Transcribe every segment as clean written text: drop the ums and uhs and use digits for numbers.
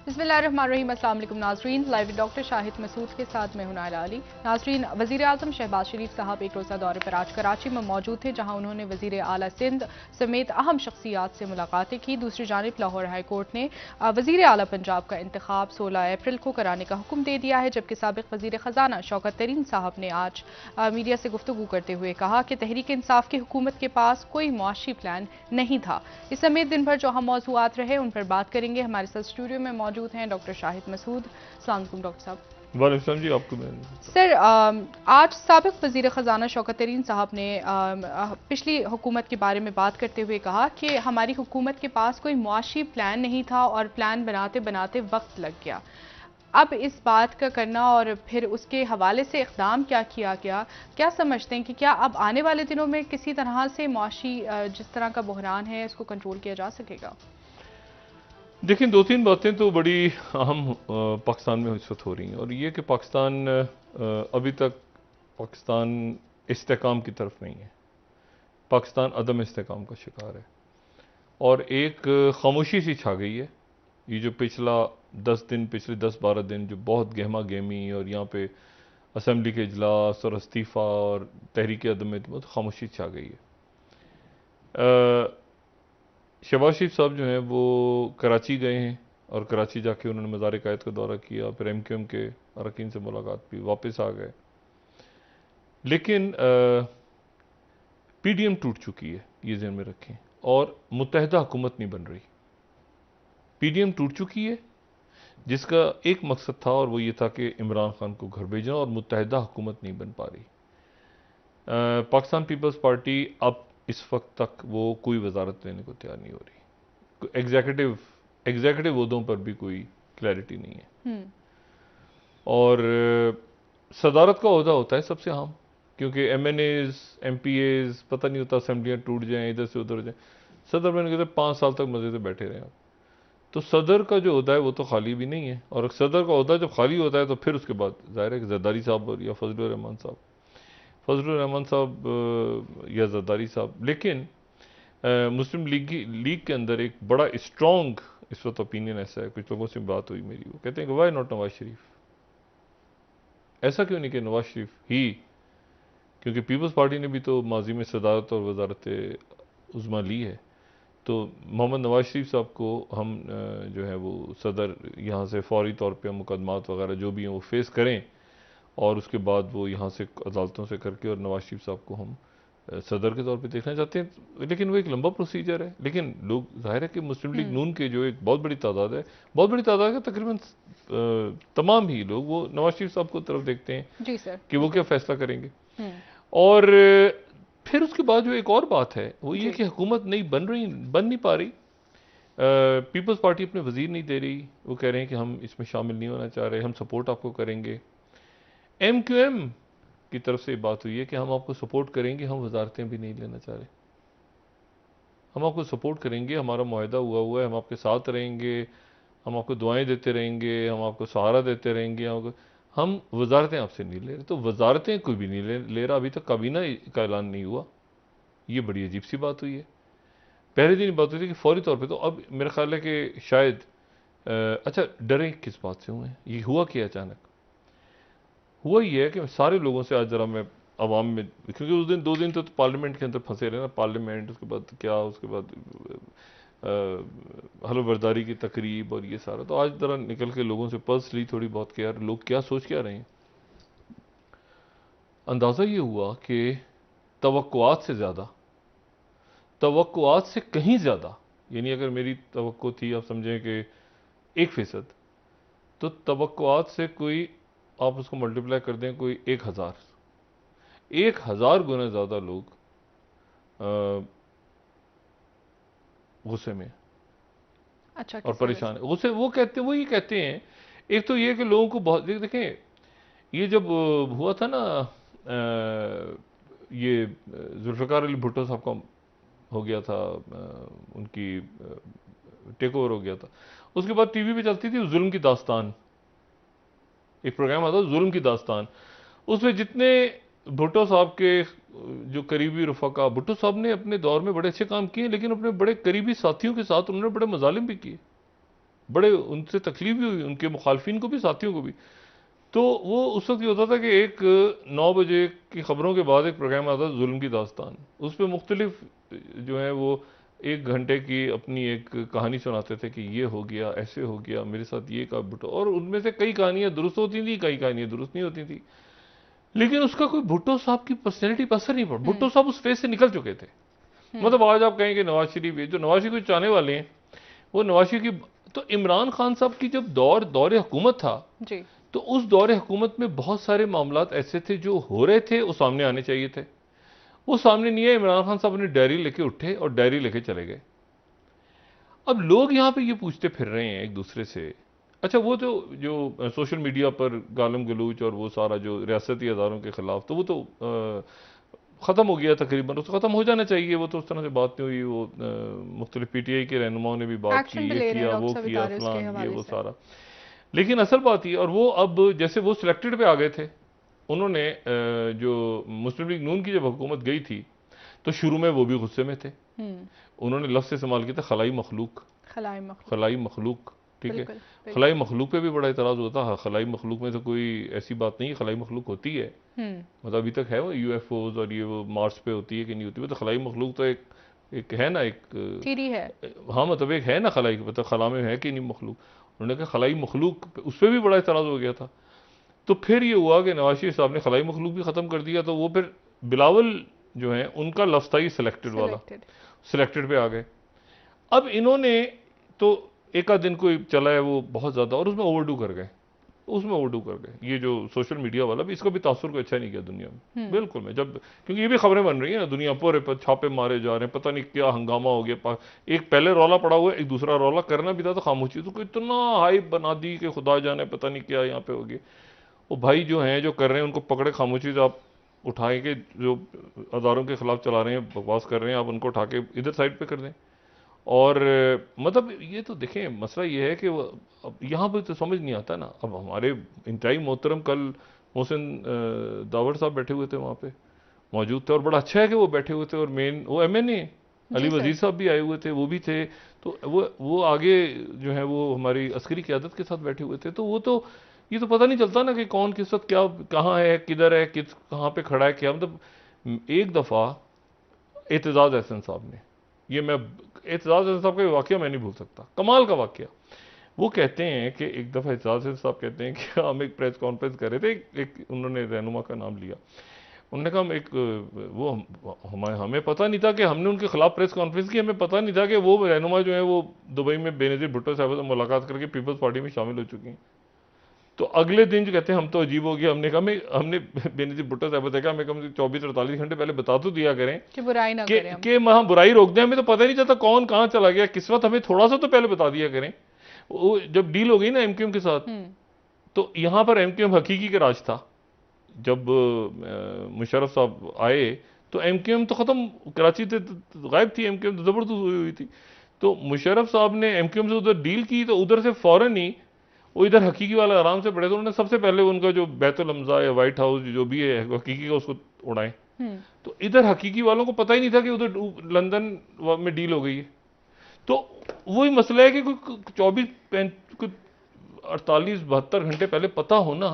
बिस्मिल्लाहिर्रहमानिर्रहीम। अस्सलाम वालेकुम नाज़रीन, लाइव डॉक्टर शाहिद मसूद के साथ मैं हूं नाइला अली। नाज़रीन, वज़ीर आज़म शहबाज शरीफ साहब एक रोज़ा दौरे पर आज कराची में मौजूद थे, जहां उन्होंने वज़ीर आला सिंध समेत अहम शख्सियात से मुलाकातें की। दूसरी जानिब लाहौर हाई कोर्ट ने वज़ीर आला पंजाब का इंतखाब 16 अप्रैल को कराने का हुक्म दे दिया है, जबकि साबिक़ वज़ीर ख़जाना शौकत तरीन साहब ने आज मीडिया से गुफ्तगू करते हुए कहा कि तहरीक इंसाफ की हुकूमत के पास कोई मुआशी प्लान नहीं था। इस समेत दिन भर जो अहम मौज़ूआत रहे उन पर बात करेंगे। हमारे साथ स्टूडियो में मौजूद हैं डॉक्टर शाहिद मसूद। अस्सलाम वालेकुम डॉक्टर साहब। वालेकुम जी, आपको सर, आज साबिक़ वज़ीर ख़जाना शौकत तरीन साहब ने पिछली हुकूमत के बारे में बात करते हुए कहा कि हमारी हुकूमत के पास कोई मुआशी प्लान नहीं था और प्लान बनाते बनाते वक्त लग गया। अब इस बात का करना और फिर उसके हवाले से इक़दाम क्या किया गया, क्या समझते हैं कि क्या अब आने वाले दिनों में किसी तरह से मुआशी जिस तरह का बहरान है उसको कंट्रोल किया जा सकेगा? देखिए, दो तीन बातें तो बड़ी अहम पाकिस्तान में इस वक्त हो रही हैं, और ये कि पाकिस्तान अभी तक पाकिस्तान इस्तेकाम की तरफ नहीं है। पाकिस्तान अदम इस्तेकाम का शिकार है और एक खामोशी सी छा गई है। ये जो पिछले 10-12 दिन जो बहुत गहमा गहमी और यहाँ पे असम्बली के इजलास और इस्तीफ़ा और तहरीक अदम एतमाद, खामोशी छा गई है। शहबाज शरीफ साहब जो हैं वो कराची गए हैं और कराची जाके उन्होंने मज़ार कायद का दौरा किया, फिर MQM के अरकान से मुलाकात की, वापस आ गए। लेकिन PDM टूट चुकी है, ये ज़हन में रखें, और मुत्तहदा हुकूमत नहीं बन रही। PDM टूट चुकी है, जिसका एक मकसद था और वो ये था कि इमरान खान को घर भेजना, और मुत्तहदा हुकूमत नहीं बन पा रही। पाकिस्तान पीपल्स पार्टी अब इस वक्त तक वो कोई वजारत लेने को तैयार नहीं हो रही। एग्जीक्यूटिव ओहदों पर भी कोई क्लैरिटी नहीं है। और सदारत का ओहदा होता है सबसे अहम, क्योंकि MNAs MPAs पता नहीं होता, असेंबलियाँ टूट जाएं, इधर से उधर जाएं। सदर मैंने कहते 5 साल तक मजे से बैठे रहे आप, तो सदर का जो ओहदा है वो तो खाली भी नहीं है। और सदर का ओहदा जब खाली होता है तो फिर उसके बाद जाहिर है कि जरदारी साहब या फजलुर रहमान साहब या जरदारी साहब। लेकिन मुस्लिम लीग के अंदर एक बड़ा स्ट्रॉन्ग इस वक्त ओपिनियन ऐसा है, कुछ लोगों से बात हुई मेरी, वो कहते हैं कि वाई नॉट नवाज शरीफ, ऐसा क्यों नहीं कि नवाज शरीफ ही, क्योंकि पीपल्स पार्टी ने भी तो माजी में सदारत और वजारत उज़्मा ली है। तो मोहम्मद नवाज शरीफ साहब को हम जो है वो सदर यहाँ से फौरी तौर पर मुकदमात वगैरह जो भी हैं वो फेस करें, और उसके बाद वो यहाँ से अदालतों से करके, और नवाज शरीफ साहब को हम सदर के तौर पे देखना चाहते हैं। लेकिन वो एक लंबा प्रोसीजर है। लेकिन लोग, जाहिर है कि मुस्लिम लीग नून के जो एक बहुत बड़ी तादाद है, बहुत बड़ी तादाद है, तकरीबन तमाम ही लोग वो नवाज शरीफ साहब को तरफ देखते हैं जी सर, कि वो क्या फैसला करेंगे। और फिर उसके बाद जो एक और बात है वो ये कि हुकूमत बन नहीं पा रही। पीपल्स पार्टी अपने वजीर नहीं दे रही, वो कह रहे हैं कि हम इसमें शामिल नहीं होना चाह रहे, हम सपोर्ट आपको करेंगे। MQM की तरफ से बात हुई है कि हम आपको सपोर्ट करेंगे, हम वजारतें भी नहीं लेना चाह रहे, हम आपको सपोर्ट करेंगे, हमारा मुआहदा हुआ है, हम आपके साथ रहेंगे, हम आपको दुआएं देते रहेंगे, हम आपको सहारा देते रहेंगे, हम वजारतें आपसे नहीं ले रहे। तो वजारतें कोई भी नहीं ले रहा, अभी तक काबीना का ऐलान नहीं हुआ। ये बड़ी अजीब सी बात हुई है। पहले दिन बात हुई थी कि फौरी तौर पर, तो अब मेरा ख्याल है कि शायद अच्छा, डरे किस बात से हुए, ये हुआ कि अचानक हुआ ही है कि सारे लोगों से आज जरा मैं अवाम में, क्योंकि उस दिन 2 दिन तो पार्लियामेंट के अंदर फंसे रहे ना, पार्लियामेंट, उसके बाद क्या, उसके बाद हलफबरदारी की तकरीब और ये सारा, तो आज जरा निकल के लोगों से पल्स ली थोड़ी बहुत कि यार लोग क्या सोच क्या रहे हैं। अंदाज़ा ये हुआ कि तवक्कुआत से कहीं ज़्यादा, यानी अगर मेरी तवक्को थी, आप समझें कि 1%, तो तवक्कुआत से कोई, आप उसको मल्टीप्लाई कर दें कोई 1000 गुना ज़्यादा लोग गुस्से में, अच्छा, और परेशान है। गुस्से वो ये कहते हैं, एक तो ये कि लोगों को बहुत, देखें ये जब हुआ था ना, ये जुल्फ़िकार अली भुट्टो साहब का हो गया था, उनकी टेक ओवर हो गया था, उसके बाद टीवी पे चलती थी जुल्म की दास्तान, एक प्रोग्राम आता था जुल्म की दास्तान। उसमें जितने भुट्टो साहब के जो करीबी रफ़ाका, भुट्टो साहब ने अपने दौर में बड़े अच्छे काम किए, लेकिन अपने बड़े करीबी साथियों के साथ उन्होंने बड़े मजालिम भी किए। बड़े उनसे तकलीफ भी हुई, उनके मुखालफिन को भी, साथियों को भी। तो वो उस वक्त ये होता था कि एक 9 बजे की खबरों के बाद एक प्रोग्राम आता था जुल्म की दास्तान, उस पर मुख्तलिफ जो है वो 1 घंटे की अपनी एक कहानी सुनाते थे कि ये हो गया, ऐसे हो गया, मेरे साथ ये का भुट्टो, और उनमें से कई कहानियां दुरुस्त होती थी, कई कहानियां दुरुस्त नहीं होती थी, लेकिन उसका कोई भुट्टो साहब की पर्सनैलिटी पर असर नहीं पड़ा। भुट्टो साहब उस फेज से निकल चुके थे। मतलब आज आप कहेंगे नवाज शरीफ, जो नवाज शरीफ को चाहने वाले हैं वो नवाज शरीफ की, तो इमरान खान साहब की जब दौर हुकूमत था जी। तो उस दौर हुकूमत में बहुत सारे मामलात ऐसे थे जो हो रहे थे, वो सामने आने चाहिए थे, वो सामने नहीं है। इमरान खान साहब अपनी डायरी लेके उठे और डायरी लेके चले गए। अब लोग यहां पे ये पूछते फिर रहे हैं एक दूसरे से, अच्छा वो जो सोशल मीडिया पर गालम गलूच और वो सारा जो रियासती अदारों के खिलाफ, तो वो तो ख़त्म हो गया तकरीबन, उसको ख़त्म हो जाना चाहिए। वो तो उस तरह से बात नहीं हुई। वो मुख्तलिफ पीटीआई के रहनुमाओं ने भी बात की, एक्शन भी ये ले रहे हैं किया, वो डॉक्टर साहब किया, इतारिस के फलान, ये हवाले वो से। सारा। लेकिन असल बात ये, और वो अब जैसे वो सिलेक्टेड पे आ गए थे, उन्होंने जो मुस्लिम लीग नून की जब हुकूमत गई थी तो शुरू में वो भी गुस्से में थे। उन्होंने लफ्ज़ इस्तेमाल किया था खलाई मखलूक, खलाई मखलूक, ठीक है। बिल्कुल, बिल्कुल। खलाई मखलूक पे भी बड़ा इतराज़ होता है। खलाई मखलूक में तो कोई ऐसी बात नहीं है, खलाई मखलूक होती है, मतलब अभी तक है वो यूएफओज और ये वो मार्स पे होती है कि नहीं होती। वो तो खलाई मखलूक तो एक है ना, एक थीरी है। हाँ मतलब एक है ना खलाई, मतलब खला में है कि नहीं मखलूक। उन्होंने कहा खलाई मखलूक, उस पर भी बड़ा इतराज़ हो गया था। तो फिर ये हुआ कि नवाज शरीफ साहब ने खलाई मखलूक भी ख़त्म कर दिया, तो वो फिर बिलावल जो है उनका लफ्ज़ था ये सिलेक्टेड वाला, सिलेक्टेड पे आ गए। अब इन्होंने तो एक आध दिन कोई चला है वो बहुत ज़्यादा, और उसमें ओवरडू कर गए, ये जो सोशल मीडिया वाला भी, इसका भी तासुर को अच्छा नहीं किया दुनिया में, बिल्कुल में। जब क्योंकि ये भी खबरें बन रही है ना, दुनिया पूरे पर छापे मारे जा रहे हैं, पता नहीं क्या हंगामा हो गया। एक पहले रौला पड़ा हुआ है, एक दूसरा रौला करना भी था तो खामोशी, तो इतना हाइप बना दी कि खुदा जाने पता नहीं क्या यहाँ पे हो गया। वो भाई जो हैं, जो कर रहे हैं, उनको पकड़े खामोशी से आप उठाए के, जो अदारों के खिलाफ चला रहे हैं, बकवास कर रहे हैं, आप उनको उठा के इधर साइड पे कर दें। और मतलब ये तो देखें, मसला ये है कि अब यहाँ पर तो समझ नहीं आता ना। अब हमारे इंतहाई मोहतरम कल मोहसिन दावर साहब बैठे हुए थे, वहाँ पे मौजूद थे, और बड़ा अच्छा है कि वो बैठे हुए थे। और मेन वो MNA अली वजीर साहब भी आए हुए थे, वो भी थे। तो वो आगे जो है वो हमारी अस्करी क़यादत के साथ बैठे हुए थे। तो वो तो ये तो पता नहीं चलता ना कि कौन किस वक्त क्या, कहाँ है, किधर है, कहाँ पे खड़ा है, क्या मतलब। एक दफ़ा एतजाज़ अहसन साहब ने, ये मैं एतजाज़ अहसन साहब का वाक़या मैं नहीं भूल सकता, कमाल का वाक़या। वो कहते हैं कि एक दफ़ा एतजाज़ अहसन साहब कहते हैं कि हम एक प्रेस कॉन्फ्रेंस कर रहे थे, एक उन्होंने रहनुमा का नाम लिया। उन्होंने कहा हम एक वो हमें पता नहीं था कि हमने उनके खिलाफ प्रेस कॉन्फ्रेंस की, हमें पता नहीं था कि वो रहनुमा जो है वो दुबई में बेनज़ीर भुट्टो साहब से मुलाकात करके पीपल्स पार्टी में शामिल हो चुकी हैं। तो अगले दिन जो कहते हैं हम तो अजीब हो गया, हमने कहा हमने बेनज़ीर भुट्टो साहब देखा, हमें कम से 24-48 घंटे पहले बता तो दिया करें कि बुराई ना करें हम। कि हम बुराई रोक दें, हमें तो पता नहीं चलता कौन कहाँ चला गया किस वक्त, हमें थोड़ा सा तो पहले बता दिया करें। वो जब डील हो गई ना MQM के साथ, तो यहाँ पर MQM हकीकी के राज था। जब मुशर्रफ साहब आए तो MQM तो ख़त्म, कराची से गायब थी, MQM तो ज़बरदस्त हुई थी। तो मुशर्रफ साहब ने MQM से उधर डील की, तो उधर से फ़ौरन ही वो इधर हकीकी वाला आराम से पड़े, तो उन्होंने सबसे पहले उनका जो बैतुल अम्ज़ा या व्हाइट हाउस जो भी है हकीकी का, उसको उड़ाएं। तो इधर हकीकी वालों को पता ही नहीं था कि उधर लंदन में डील हो गई है। तो वही मसला है कि कोई 48-72 घंटे पहले पता हो ना,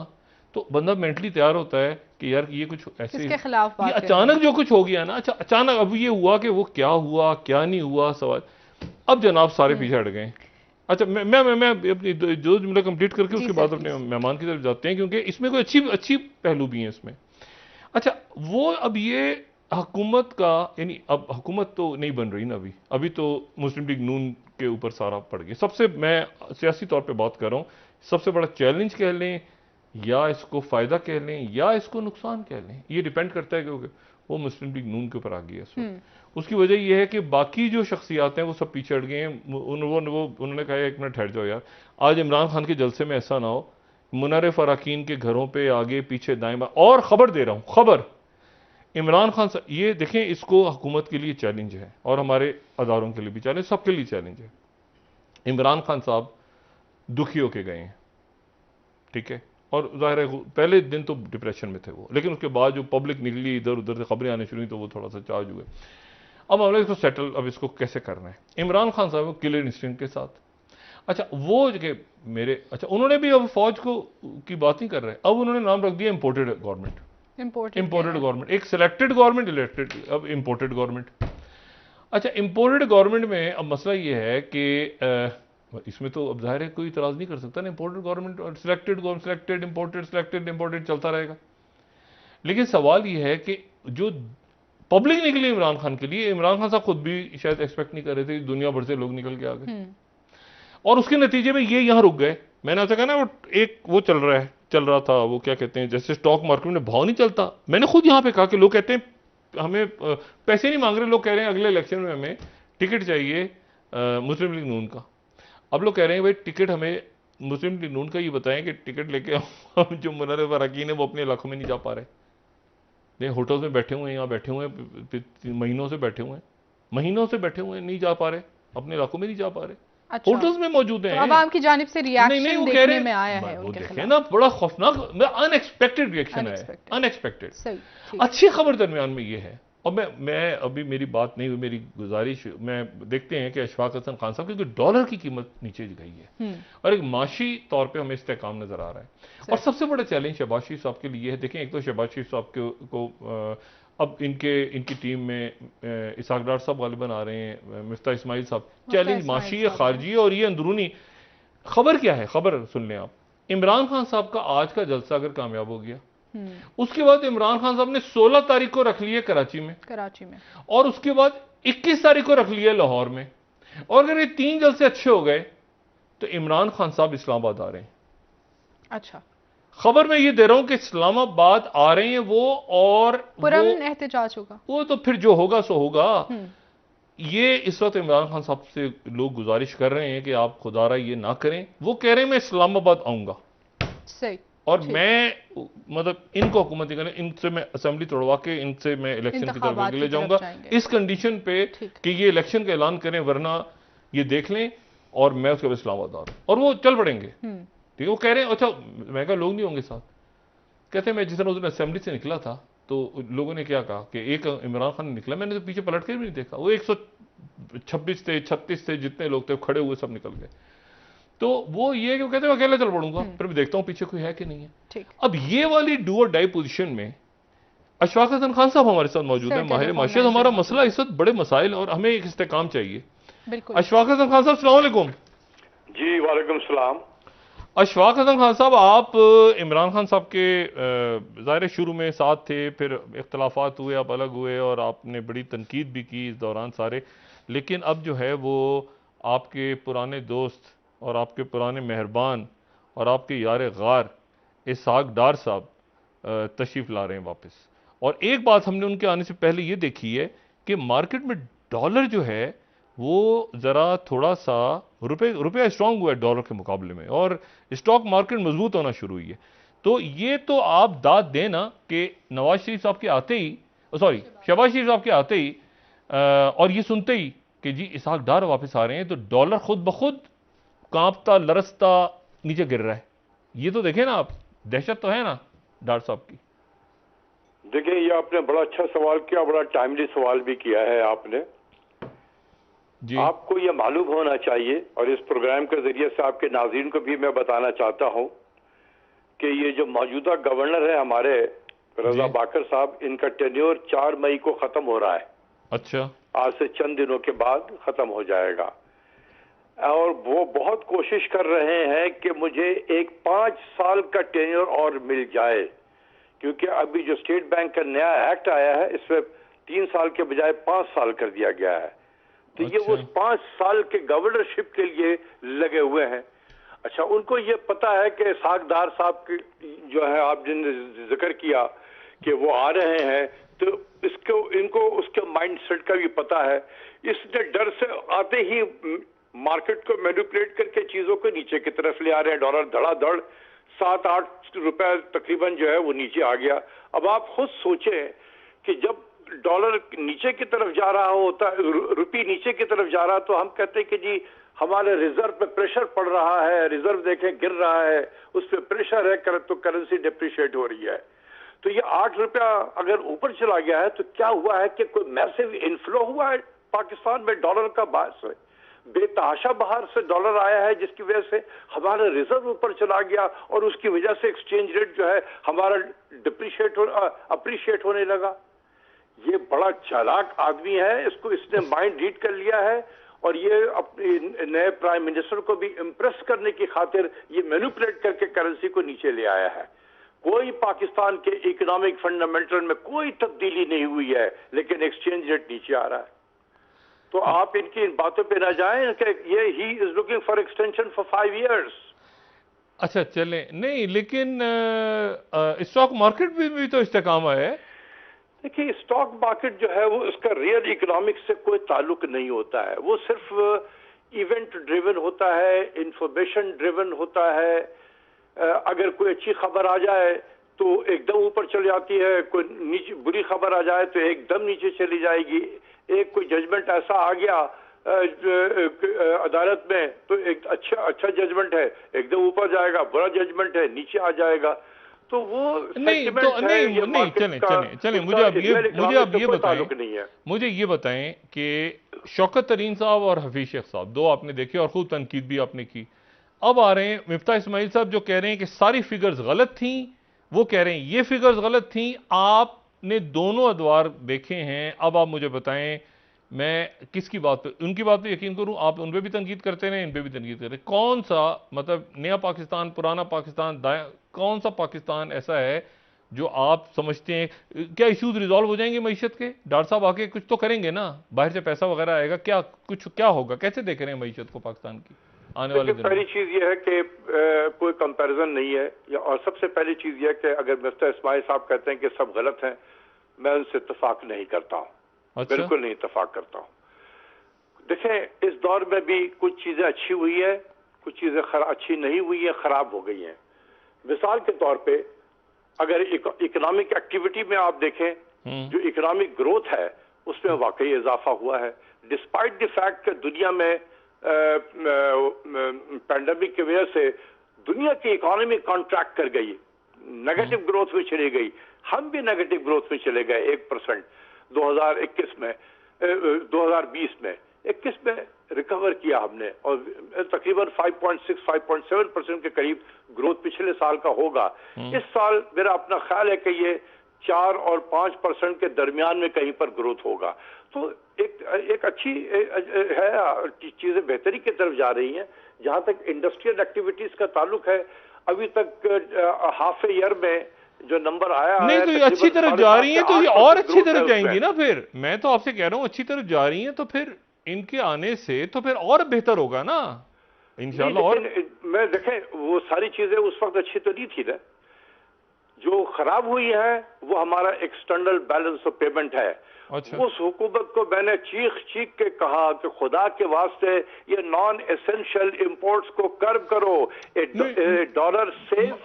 तो बंदा मेंटली तैयार होता है कि यार ये कुछ ऐसे, इसके खिलाफ ये बात अचानक जो कुछ हो गया ना, अच्छा अचानक अब ये हुआ कि वो क्या हुआ क्या नहीं हुआ सवाल। अब जनाब सारे पीछे हट गए। अच्छा मैं अपनी जो जुमला कंप्लीट करके उसके बाद अपने मेहमान की तरफ जाते हैं, क्योंकि इसमें कोई अच्छी पहलू भी हैं इसमें। अच्छा वो अब ये हुकूमत का, यानी अब हुकूमत तो नहीं बन रही ना अभी तो मुस्लिम लीग नून के ऊपर सारा पड़ गया। सबसे मैं सियासी तौर पे बात कर रहा हूँ, सबसे बड़ा चैलेंज कह लें या इसको फ़ायदा कह लें या इसको नुकसान कह लें, ये डिपेंड करता है क्योंकि वो मुस्लिम लीग नून के ऊपर आ गई है इस वक्त। उसकी वजह यह है कि बाकी जो शख्सियात हैं वो सब पीछे हट गए हैं। उन्होंने कहा एक मिनट ठहर जाओ यार, आज इमरान खान के जलसे में ऐसा ना हो मुनर्रिफ अराकीन के घरों पे आगे पीछे दाएं बाएं, और खबर दे रहा हूं, खबर इमरान खान ये देखें, इसको हुकूमत के लिए चैलेंज है और हमारे अदारों के लिए भी चैलेंज, सबके लिए चैलेंज है। इमरान खान साहब दुखी होके गए हैं, ठीक है, और जाहिर है पहले दिन तो डिप्रेशन में थे वो, लेकिन उसके बाद जो पब्लिक निकली, इधर उधर से खबरें आने शुरू हुई, तो वो थोड़ा सा चार्ज हुए। अब हमने इसको सेटल, अब इसको कैसे करना है। इमरान खान साहब किलर इंस्टिंक्ट के साथ, अच्छा वो कि मेरे अच्छा उन्होंने भी अब फौज को की बात नहीं कर रहे, अब उन्होंने नाम रख दिया इम्पोर्टेड गवर्नमेंट। इम्पोर्टेड गवर्नमेंट, एक सिलेक्टेड गवर्नमेंट, इलेक्टेड, अब इम्पोर्टेड गवर्नमेंट। अच्छा इम्पोर्टेड गवर्नमेंट में अब मसला ये है कि इसमें तो अब जाहिर है कोई इतराज नहीं कर सकता ना, इम्पोर्टेड गवर्नमेंट और सिलेक्टेड गवर्नमेंट, सिलेक्टेड इम्पोर्टेड चलता रहेगा। लेकिन सवाल ये है कि जो पब्लिक निकली इमरान खान के लिए, इमरान खान साहब खुद भी शायद एक्सपेक्ट नहीं कर रहे थे, दुनिया भर से लोग निकल के आ गए और उसके नतीजे में ये यहां रुक गए। मैंने आपसे कहा ना वो एक वो चल रहा था, वो क्या कहते हैं, जैसे स्टॉक मार्केट में भाव नहीं चलता, मैंने खुद यहां पे कहा कि लोग कहते हैं हमें पैसे नहीं मांग रहे, लोग कह रहे हैं अगले इलेक्शन में हमें टिकट चाहिए मुस्लिम लीग नून का। अब लोग कह रहे हैं भाई टिकट हमें मुस्लिम लीग नून का ये बताएं कि टिकट लेके हम जो मुनव्वर अरकान है वो अपने इलाकों में नहीं जा पा रहे, होटल में बैठे हुए हैं, यहाँ बैठे हुए हैं, महीनों से बैठे हुए हैं, नहीं जा पा रहे, अपने इलाकों में नहीं जा पा रहे। अच्छा। होटल्स में मौजूद हैं। तो आवाम की जानिब से रिएक्शन देखने में आया है वो उनके देखें ना, बड़ा खौफनाक, अनएक्सपेक्टेड रिएक्शन है, अनएक्सपेक्टेड। अच्छी खबर दरमियान में ये है, और मैं अभी मेरी बात नहीं हुई, मेरी गुजारिश, मैं देखते हैं कि अशफाक हसन खान साहब, क्योंकि डॉलर की कीमत नीचे गई है और एक माशी तौर पे हमें इस्तेकाम नजर आ रहा है। और सबसे बड़ा चैलेंज शहबाज शरीफ साहब के लिए है। देखें, एक तो शहबाज शरीफ साहब को अब इनकी टीम में इसहाक डार साहब गालिबन आ रहे हैं, मिफ्ताह इस्माइल साहब। चैलेंज माशी है, खारजी है और ये अंदरूनी। खबर क्या है, खबर सुन लें आप। इमरान खान साहब का आज का जलसा अगर कामयाब हो गया, उसके बाद इमरान खान साहब ने 16 तारीख को रख लिया कराची में, और उसके बाद 21 तारीख को रख लिया लाहौर में। और अगर ये 3 जलसे अच्छे हो गए तो इमरान खान साहब इस्लामाबाद आ रहे हैं। अच्छा, खबर मैं ये दे रहा हूं कि इस्लामाबाद आ रहे हैं वो, और पुरअमन एहतजाज होगा वो तो फिर जो होगा सो होगा। ये इस वक्त इमरान खान साहब से लोग गुजारिश कर रहे हैं कि आप खुदारा ये ना करें। वो कह रहे हैं मैं इस्लामाबाद आऊंगा, सही, और मैं मतलब इनको हुकूमत करें, इनसे मैं असेंबली तोड़वा के इनसे मैं इलेक्शन की तरफ ले जाऊंगा, इस कंडीशन पे कि ये इलेक्शन का ऐलान करें, वरना ये देख लें और मैं उसके बाद इस्लामाबाद आ रहा हूं। और वो चल पड़ेंगे, ठीक है। वो कह रहे हैं अच्छा, मैं कहा लोग नहीं होंगे साथ। कहते हैं मैं जिस तरह उस दिन असेंबली से निकला था तो लोगों ने क्या कहा कि एक इमरान खान निकला, मैंने तो पीछे पलट कर भी नहीं देखा, वो 126 थे, 36 थे, जितने लोग थे खड़े हुए सब निकल गए। तो वो ये कि वो कहते हैं अकेला चल पड़ूंगा, फिर मैं देखता हूं पीछे कोई है कि नहीं है। अब ये वाली डू और डाई पोजीशन में अशफाक हसन खान साहब हमारे साथ मौजूद है, माहिर माशियत। हमारा मसला इस वक्त बड़े मसाइल और हमें एक इस्तेकाम चाहिए। अशफाक हसन खान साहब अस्सलाम वालेकुम। जी वालेकुम सलाम। अशफाक हसन खान साहब, आप इमरान खान साहब के ज़ाहिर शुरू में साथ थे, फिर इख्तलाफात हुए, आप अलग हुए और आपने बड़ी तनकीद भी की इस दौरान सारे। लेकिन अब जो है वो आपके पुराने दोस्त और आपके पुराने मेहरबान और आपके यार गार इसहाक डार साहब तशरीफ़ ला रहे हैं वापस। और एक बात हमने उनके आने से पहले ये देखी है कि मार्केट में डॉलर जो है वो ज़रा थोड़ा सा रुपया स्ट्रांग हुआ है डॉलर के मुकाबले में, और स्टॉक मार्केट मजबूत होना शुरू हुई है। तो ये तो आप दाद देना कि नवाज शरीफ साहब के आते ही, सॉरी शहबाज शरीफ साहब के आते ही और ये सुनते ही कि जी इसहाक डार वापस आ रहे हैं, तो डॉलर खुद ब खुद कांपता लरसता नीचे गिर रहा है। ये तो देखें ना आप, दहशत तो है ना डार साहब की। देखिए, ये आपने बड़ा अच्छा सवाल किया, बड़ा टाइमली सवाल भी किया है आपने जी। आपको ये मालूम होना चाहिए, और इस प्रोग्राम के जरिए से आपके नाज़रीन को भी मैं बताना चाहता हूं कि ये जो मौजूदा गवर्नर है हमारे रजा बाकर साहब, इनका टेन्योर 4 मई को खत्म हो रहा है। अच्छा, आज से चंद दिनों के बाद खत्म हो जाएगा, और वो बहुत कोशिश कर रहे हैं कि मुझे एक 5 साल का टेन्योर और मिल जाए, क्योंकि अभी जो स्टेट बैंक का नया एक्ट आया है इसमें 3 साल के बजाय 5 साल कर दिया गया है। तो ये वो 5 साल के गवर्नरशिप के लिए लगे हुए हैं। अच्छा, उनको ये पता है कि इसहाक डार साहब की जो है, आप जिन्होंने जिक्र किया कि वो आ रहे हैं, तो इनको उसके माइंड सेट का भी पता है। इसने डर से आते ही मार्केट को मैनिपुलेट करके चीजों को नीचे की तरफ ले आ रहे हैं। डॉलर धड़ाधड़ 7-8 रुपए तकरीबन जो है वो नीचे आ गया। अब आप खुद सोचें कि जब डॉलर नीचे की तरफ जा रहा होता है, रुपये नीचे की तरफ जा रहा है, तो हम कहते हैं कि जी हमारे रिजर्व पे प्रेशर पड़ रहा है, रिजर्व देखें गिर रहा है, उस पर प्रेशर है, तो करेंसी डिप्रिशिएट हो रही है। तो ये 8 रुपया अगर ऊपर चला गया है तो क्या हुआ है कि कोई मैसिव इनफ्लो हुआ है पाकिस्तान में डॉलर का बायस है। बेतहाशा बाहर से डॉलर आया है, जिसकी वजह से हमारा रिजर्व ऊपर चला गया और उसकी वजह से एक्सचेंज रेट जो है हमारा अप्रिशिएट होने लगा। ये बड़ा चालाक आदमी है, इसने माइंड रीड कर लिया है और ये अपने नए प्राइम मिनिस्टर को भी इम्प्रेस करने की खातिर ये मैनिपुलेट करके करेंसी को नीचे ले आया है। कोई पाकिस्तान के इकोनॉमिक फंडामेंटल में कोई तब्दीली नहीं हुई है, लेकिन एक्सचेंज रेट नीचे आ रहा है। तो आप इनकी इन बातों पे ना जाएं कि ये he is looking for extension for 5 years। अच्छा चलें, नहीं लेकिन स्टॉक मार्केट भी तो इस्तेकाम है। देखिए, स्टॉक मार्केट जो है वो इसका रियल इकोनॉमिक्स से कोई ताल्लुक नहीं होता है, वो सिर्फ इवेंट ड्रिवन होता है, इंफॉर्मेशन ड्रिवन होता है। अगर कोई अच्छी खबर आ जाए तो एकदम ऊपर चली जाती है, कोई नीचे बुरी खबर आ जाए तो एकदम नीचे चली जाएगी। एक कोई जजमेंट ऐसा आ गया अदालत में तो एक अच्छा जजमेंट है, एकदम ऊपर जाएगा, बुरा जजमेंट है नीचे आ जाएगा। तो वो नहीं चलें मुझे आप ये बताएं, मुझे ये बताएं कि शौकत तरीन साहब और हफीज शेख साहब दो आपने देखे और खूब तनकीद भी आपने की। अब आ रहे हैं मिफ्ता इस्माइल साहब जो कह रहे हैं कि सारी फिगर्स गलत थी, वो कह रहे हैं ये फिगर्स गलत थी। आपने दोनों अदवार देखे हैं, अब आप मुझे बताएं मैं किसकी बात पे, उनकी बात पे यकीन करूं? आप उन पे भी तनकीद करते हैं, इन पे भी तनकीद करते हैं। कौन सा मतलब नया पाकिस्तान, पुराना पाकिस्तान, कौन सा पाकिस्तान ऐसा है जो आप समझते हैं? क्या इश्यूज रिजॉल्व हो जाएंगे मईशत के? डॉक्टर साहब आके कुछ तो करेंगे ना, बाहर से पैसा वगैरह आएगा, क्या होगा? कैसे देख रहे हैं मईशत को पाकिस्तान की आने वाले दिनों? पहली चीज ये है कि कोई कंपैरिजन नहीं है, और सबसे पहली चीज ये है कि अगर मिफ्ता इस्माइल साहब कहते हैं कि सब गलत हैं, मैं उनसे इत्तेफाक नहीं करता हूं। अच्छा? बिल्कुल नहीं इत्तेफाक करता हूं। देखें, इस दौर में भी कुछ चीजें अच्छी हुई है, कुछ चीजें अच्छी नहीं हुई है, खराब हो गई हैं। मिसाल के तौर पे अगर इकोनॉमिक एक्टिविटी में आप देखें, जो इकोनॉमिक ग्रोथ है उसमें वाकई इजाफा हुआ है, डिस्पाइट द फैक्ट कि दुनिया में पैंडेमिक की वजह से दुनिया की इकोनॉमी कॉन्ट्रैक्ट कर गई, नेगेटिव ग्रोथ में चली गई। हम भी नेगेटिव ग्रोथ में चले गए 1% 2021 में, 2020 में। 21 में रिकवर किया हमने और तकरीबन 5.6-5.7% के करीब ग्रोथ पिछले साल का होगा। इस साल मेरा अपना ख्याल है कि ये 4 और 5% के दरमियान में कहीं पर ग्रोथ होगा। तो एक अच्छी है, चीजें बेहतरी की तरफ जा रही हैं। जहां तक इंडस्ट्रियल एक्टिविटीज का ताल्लुक है, अभी तक हाफ ईयर में जो नंबर आया नहीं है, तो ये अच्छी तरफ जा रही है, तो ये और अच्छी तरफ जाएंगी ना। फिर मैं तो आपसे कह रहा हूं अच्छी तरफ जा रही है, तो फिर इनके आने से तो फिर और बेहतर होगा ना इंशाल्लाह। और मैं देखें, वो सारी चीजें उस वक्त अच्छी तो नहीं थी ना। जो खराब हुई है वो हमारा एक्सटर्नल बैलेंस ऑफ पेमेंट है। अच्छा। उस हुकूमत को मैंने चीख के कहा कि खुदा के वास्ते ये नॉन एसेंशियल इंपोर्ट्स को कर्ब करो, डॉलर सेव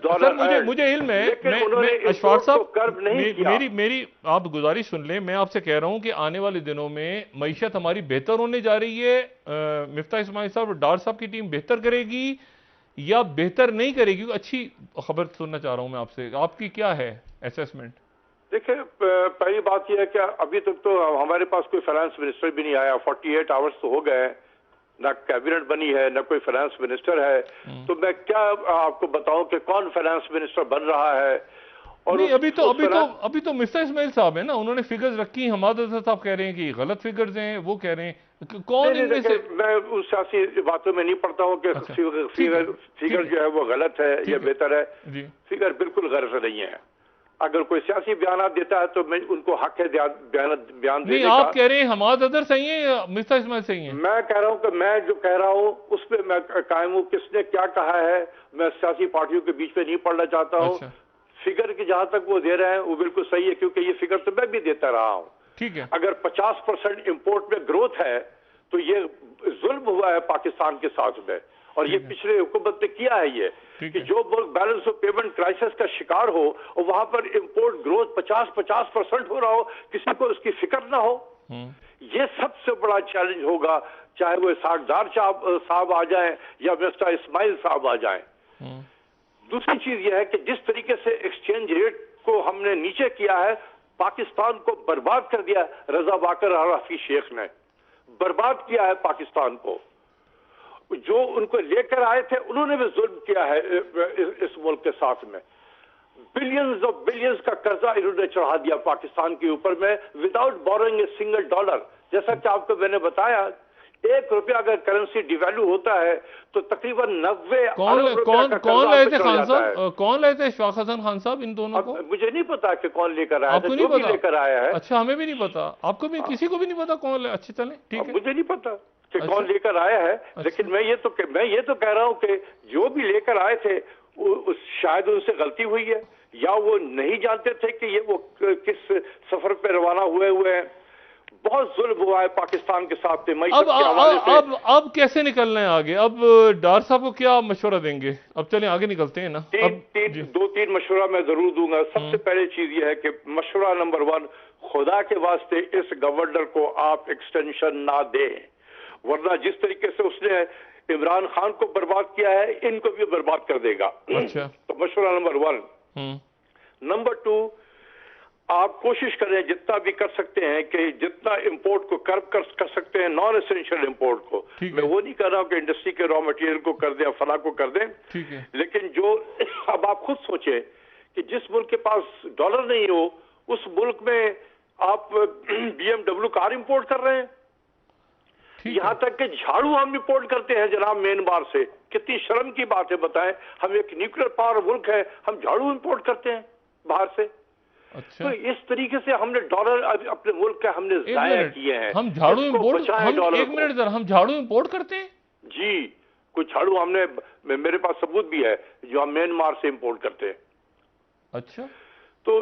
डॉलर। मुझे इल्म है, मैं अशफाक साहब कर्ब नहीं किया। मेरी आप गुजारिश सुन लें। मैं आपसे कह रहा हूं कि आने वाले दिनों में मईशत हमारी बेहतर होने जा रही है। मिफ्ता इस्माइल साहब और डार साहब की टीम बेहतर करेगी या बेहतर नहीं करेगी? अच्छी खबर सुनना चाह रहा हूं मैं आपसे, आपकी क्या है असेसमेंट? देखिए, पहली बात यह है कि अभी तक तो हमारे पास कोई फाइनेंस मिनिस्टर भी नहीं आया। 48 आवर्स तो हो गए, ना कैबिनेट बनी है, ना कोई फाइनेंस मिनिस्टर है। तो मैं क्या आपको बताऊं कि कौन फाइनेंस मिनिस्टर बन रहा है? और नहीं, अभी तो मिफ्ता इस्माइल साहब है ना, उन्होंने फिगर्स रखी। हमाद साहब कह रहे हैं कि गलत फिगर्स हैं, वो कह रहे हैं कौन इनमें से? मैं उस सियासी बातों में नहीं पड़ता हूँ कि फिगर जो है वो गलत है या बेहतर है। फिगर बिल्कुल गलत नहीं है। अगर कोई सियासी बयान देता है तो मैं उनको हक है बयान देने का। आप कह रहे हैं हमाद अदर सही है या मिफ्ता इस्माइल सही है? मैं कह रहा हूं कि मैं जो कह रहा हूं उस पर मैं कायम हूं। किसने क्या कहा है मैं सियासी पार्टियों के बीच में नहीं पढ़ना चाहता हूं। अच्छा। फिगर की जहां तक वो दे रहे हैं वो बिल्कुल सही है, क्योंकि ये फिगर तो मैं भी देता रहा हूं। ठीक है। अगर 50% इंपोर्ट में ग्रोथ है तो ये जुल्म हुआ है पाकिस्तान के साथ में, और ये पिछले हुकूमत ने किया है। ये कि जो मुल्क बैलेंस ऑफ पेमेंट क्राइसिस का शिकार हो और वहां पर इंपोर्ट ग्रोथ 50% हो रहा हो, किसी को उसकी फिक्र ना हो, ये सबसे बड़ा चैलेंज होगा। चाहे वो इसाकदार साहब आ जाएं या मिफ्ता इस्माइल साहब आ जाएं। दूसरी चीज यह है कि जिस तरीके से एक्सचेंज रेट को हमने नीचे किया है, पाकिस्तान को बर्बाद कर दिया रजा बाकर और हफीज शेख ने। बर्बाद किया है पाकिस्तान को। जो उनको लेकर आए थे उन्होंने भी जुल्म किया है इस मुल्क के साथ में। बिलियंस ऑफ बिलियंस का कर्जा इन्होंने चढ़ा दिया पाकिस्तान के ऊपर में without borrowing a single dollar. जैसा कि आपको मैंने बताया, 1 रुपया अगर करेंसी डिवैल्यू होता है तो तकरीबन 90 अरब रुपया का कौन लाए थे कर्जा खान चढ़ जाता है। साहब, कौन लाए थे इशफाक हसन खान साहब इन दोनों को? अब मुझे नहीं पता कि कौन लेकर आया था, आपको जो नहीं भी पता? लेकर आया है। अच्छा, हमें भी नहीं पता, आपको भी, किसी को भी नहीं पता कौन ले? अच्छे, चलें, ठीक है। मुझे नहीं पता कि अच्छा। कौन लेकर आया है, लेकिन मैं ये तो कह रहा हूं कि जो भी लेकर आए थे शायद उनसे गलती हुई है, या वो नहीं जानते थे कि ये वो किस सफर पे रवाना हुए हैं। बहुत जुल्म हुआ है पाकिस्तान के साथ में। अब कैसे निकलना है आगे? अब डार साहब को क्या मशवरा देंगे? अब चलें आगे निकलते हैं ना। दो तीन मशवरा मैं जरूर दूंगा। सबसे पहले चीज ये है कि मशवरा नंबर 1, खुदा के वास्ते इस गवर्नर को आप एक्सटेंशन ना दें, वरना जिस तरीके से उसने इमरान खान को बर्बाद किया है, इनको भी बर्बाद कर देगा। अच्छा। तो मशवरा नंबर 1। नंबर 2, आप कोशिश करें जितना भी कर सकते हैं कि जितना इंपोर्ट को कर्ब कर सकते हैं, नॉन एसेंशियल इंपोर्ट को। मैं वो नहीं कर रहा हूं कि इंडस्ट्री के रॉ मटेरियल को कर दें, फला को कर दें, ठीक है। लेकिन जो अब आप खुद सोचें कि जिस मुल्क के पास डॉलर नहीं हो, उस मुल्क में आप BMW कार इंपोर्ट कर रहे हैं। यहां तक कि झाड़ू हम इंपोर्ट करते हैं जनाब म्यांमार से। कितनी शर्म की बात है, बताएं। हम एक न्यूक्लियर पावर मुल्क है, हम झाड़ू इंपोर्ट करते हैं बाहर से। अच्छा। तो इस तरीके से हमने डॉलर अपने मुल्क के हमने जाया किए हैं। हम झाड़ू इंपोर्ट, एक मिनट जरा, हम झाड़ू इंपोर्ट करते हैं? जी, कुछ झाड़ू हमने, मेरे पास सबूत भी है, जो हम म्यांमार से इंपोर्ट करते हैं। अच्छा। तो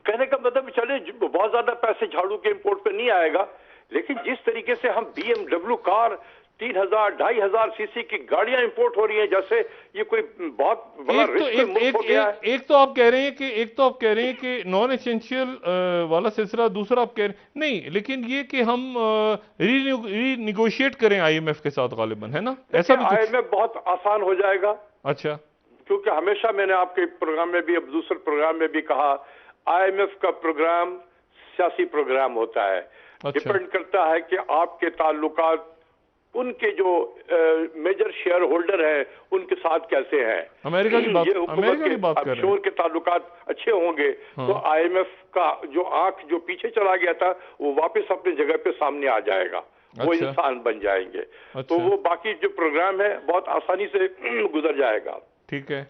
कहने का मतलब चले बहुत ज्यादा पैसे झाड़ू के इंपोर्ट पे नहीं आएगा, लेकिन जिस तरीके से हम BMW कार 3000-2500 सीसी की गाड़ियां इंपोर्ट हो रही हैं, जैसे ये कोई बहुत बड़ा रिस्क मुल्क हो गया है। एक तो आप कह रहे हैं कि नॉन एसेंशियल वाला सिलसिला, दूसरा आप कह रहे हैं नहीं, लेकिन ये कि हम रीनिगोशिएट करें IMF के साथ गालिबन, है ना? ऐसा भी IMF बहुत आसान हो जाएगा। अच्छा। क्योंकि हमेशा मैंने आपके प्रोग्राम में भी, अब दूसरे प्रोग्राम में भी कहा, IMF का प्रोग्राम सियासी प्रोग्राम होता है। डिपेंड करता है कि आपके ताल्लुकात उनके जो मेजर शेयर होल्डर हैं उनके साथ कैसे हैं। अमेरिका की बात कर रहे हैं। के ताल्लुकात अच्छे होंगे तो IMF का जो आंख जो पीछे चला गया था वो वापस अपनी जगह पे सामने आ जाएगा। अच्छा। वो इंसान बन जाएंगे। अच्छा। तो वो बाकी जो प्रोग्राम है बहुत आसानी से गुजर जाएगा। ठीक है।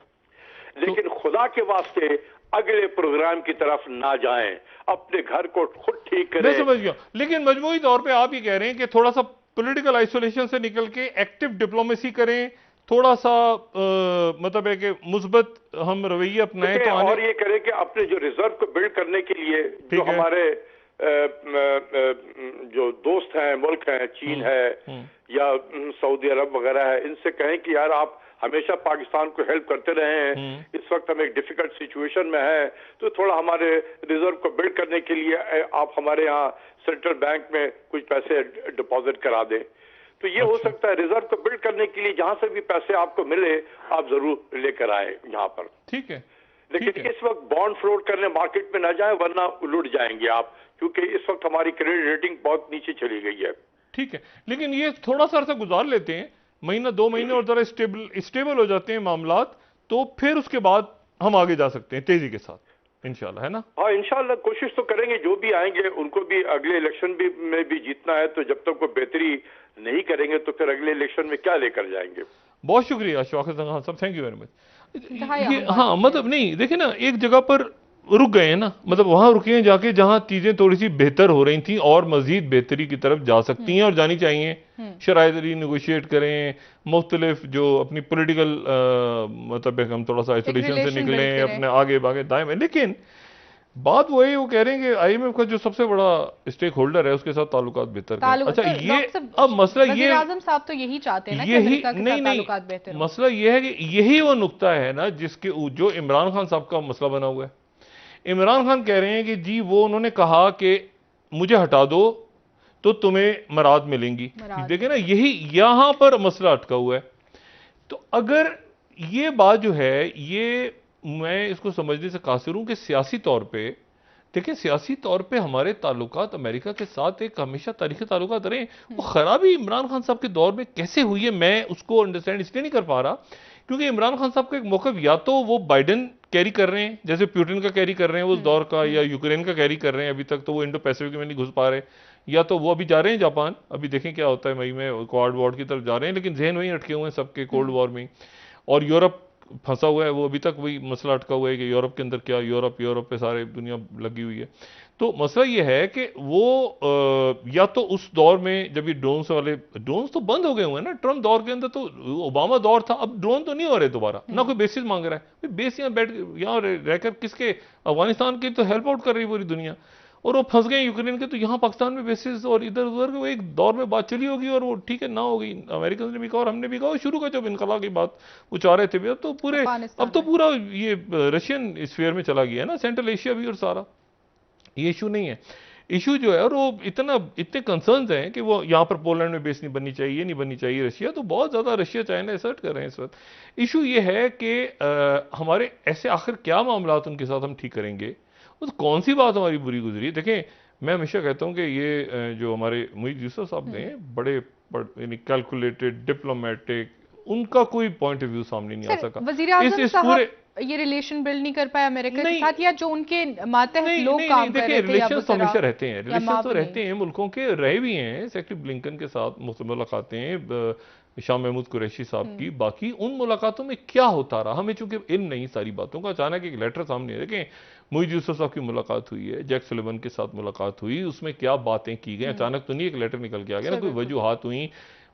लेकिन खुदा के वास्ते अगले प्रोग्राम की तरफ ना जाएं, अपने घर को खुद ठीक करें। मैं समझ गया, लेकिन मजमूई तौर पे आप ये कह रहे हैं कि थोड़ा सा पॉलिटिकल आइसोलेशन से निकल के एक्टिव डिप्लोमेसी करें, थोड़ा सा मतलब है कि मुस्बत हम रवैया अपनाएं। तो और ये करें कि अपने जो रिजर्व को बिल्ड करने के लिए जो हमारे जो दोस्त हैं, मुल्क हैं, चीन है या सऊदी अरब वगैरह है, इनसे कहें कि यार आप हमेशा पाकिस्तान को हेल्प करते रहे हैं, इस वक्त हम एक डिफिकल्ट सिचुएशन में है, तो थोड़ा हमारे रिजर्व को बिल्ड करने के लिए आप हमारे यहाँ सेंट्रल बैंक में कुछ पैसे डिपॉजिट करा दें। तो ये हो सकता है, रिजर्व को बिल्ड करने के लिए जहां से भी पैसे आपको मिले आप जरूर लेकर आए यहाँ पर। ठीक है। लेकिन इस वक्त बॉन्ड फ्लोट करने मार्केट में ना जाए, वरना लुट जाएंगे आप, क्योंकि इस वक्त हमारी क्रेडिट रेटिंग बहुत नीचे चली गई है। ठीक है, लेकिन ये थोड़ा सा अर्सा गुजार लेते हैं, महीना 2 महीने, और जरा स्टेबल हो जाते हैं मामलात, तो फिर उसके बाद हम आगे जा सकते हैं तेजी के साथ इंशाल्लाह, है ना? हाँ, इंशाल्लाह कोशिश तो करेंगे। जो भी आएंगे उनको भी अगले इलेक्शन में भी जीतना है, तो जब तक वो बेहतरी नहीं करेंगे तो फिर अगले इलेक्शन में क्या लेकर जाएंगे। बहुत शुक्रिया इशफाक हसन खान साहब, थैंक यू वेरी मच। हाँ, मतलब नहीं, देखिए ना, एक जगह पर रुक गए हैं ना, मतलब वहां रुके हैं जाके जहां चीजें थोड़ी सी बेहतर हो रही थी और मजीद बेहतरी की तरफ जा सकती हैं और जानी चाहिए। शराइत रीनेगोशिएट करें, मुख्तलिफ जो अपनी पॉलिटिकल मतलब हम थोड़ा सा आइसोलेशन से निकलें, अपने आगे बागे दाएं में। लेकिन बात वो है, वो कह रहे हैं कि IMF का जो सबसे बड़ा स्टेक होल्डर है उसके साथ ताल्लुकात बेहतर करें। अच्छा, ये अब मसला ये, आज़म साहब तो यही चाहते हैं ना कि अमेरिका के साथ ताल्लुकात बेहतर हो। मसला ये है कि यही वो नुक्ता है ना जिसके जो इमरान खान साहब का मसला बना हुआ है। इमरान खान कह रहे हैं कि जी वो उन्होंने कहा कि मुझे हटा दो तो तुम्हें मराद मिलेंगी। देखिए ना, यही यहां पर मसला अटका हुआ है। तो अगर ये बात जो है, ये मैं इसको समझने से कासिर हूं कि सियासी तौर पे देखिए सियासी तौर पे हमारे ताल्लुकात अमेरिका के साथ एक हमेशा तारीखी ताल्लुकात रहे, वो खराबी इमरान खान साहब के दौर में कैसे हुई है मैं उसको अंडरस्टैंड इसलिए नहीं कर पा रहा क्योंकि इमरान खान साहब का एक मौक़िफ़ या तो वो बाइडेन कैरी कर रहे हैं जैसे पुतिन का कैरी कर रहे हैं उस दौर का, या यूक्रेन का कैरी कर रहे हैं, अभी तक तो वो इंडो पैसिफिक में नहीं घुस पा रहे, या तो वो अभी जा रहे हैं जापान, अभी देखें क्या होता है मई में क्वाड वॉर की तरफ जा रहे हैं, लेकिन जहन वहीं अटके हुए हैं सबके कोल्ड वॉर में, और यूरोप फंसा हुआ है, वो अभी तक वही मसला अटका हुआ है कि यूरोप के अंदर क्या, यूरोप पे सारे दुनिया लगी हुई है। तो मसला ये है कि वो या तो उस दौर में जब ये ड्रोन्स तो बंद हो गए हुए हैं ना, ट्रम्प दौर के अंदर तो ओबामा दौर था, अब ड्रोन तो नहीं हो रहे दोबारा, ना कोई बेसिस मांग रहा है, बेस यहाँ यहाँ रहकर किसके, अफगानिस्तान की तो हेल्प आउट कर रही है पूरी दुनिया, और वो फंस गए यूक्रेन के, तो यहाँ पाकिस्तान में बेसिस और इधर उधर वो एक दौर में बात चली होगी और वो ठीक है ना होगी, अमेरिकन ने भी कहा और हमने भी कहा, शुरू का जब इनकला की बात वो चाह रहे थे भी, अब तो पूरा ये रशियन स्फीयर में चला गया है ना, सेंट्रल एशिया भी, और सारा ये इशू नहीं है। इशू जो है और वो इतने कंसर्न्स हैं कि वो यहाँ पर पोलैंड में बेस नहीं बननी चाहिए, नहीं बननी चाहिए, रशिया तो बहुत ज़्यादा रशिया चाइना असर्ट कर रहे हैं इस वक्त। इशू ये है कि हमारे ऐसे आखिर क्या मामला उनके साथ हम ठीक करेंगे, तो कौन सी बात हमारी बुरी गुजरी। देखें मैं हमेशा कहता हूँ कि ये जो हमारे मुईद यूसुफ साहब ने बड़े कैलकुलेटेड डिप्लोमेटिक, उनका कोई पॉइंट ऑफ व्यू सामने नहीं आ सका। वज़ीर-ए-आज़म साहब ये रिलेशन बिल्ड नहीं कर पाए अमेरिका के साथ, या जो उनके मातहत लोग काम कर रहे थे, रिलेशंस हमेशा रहते हैं, रिलेशंस तो रहते हैं, मुल्कों के रहे भी हैं, सेक्रेटरी ब्लिंकन के साथ मुलाकातें शाह महमूद कुरैशी साहब की, बाकी उन मुलाकातों में क्या होता रहा हमें चूंकि इल्म नहीं सारी बातों का, अचानक एक लेटर सामने देखें, मुईद यूसुफ साहब की मुलाकात हुई है, जैक सुलिवन के साथ मुलाकात हुई, उसमें क्या बातें की गई, अचानक तो नहीं एक लेटर निकल के आ गया ना, कोई वजूहात हुई,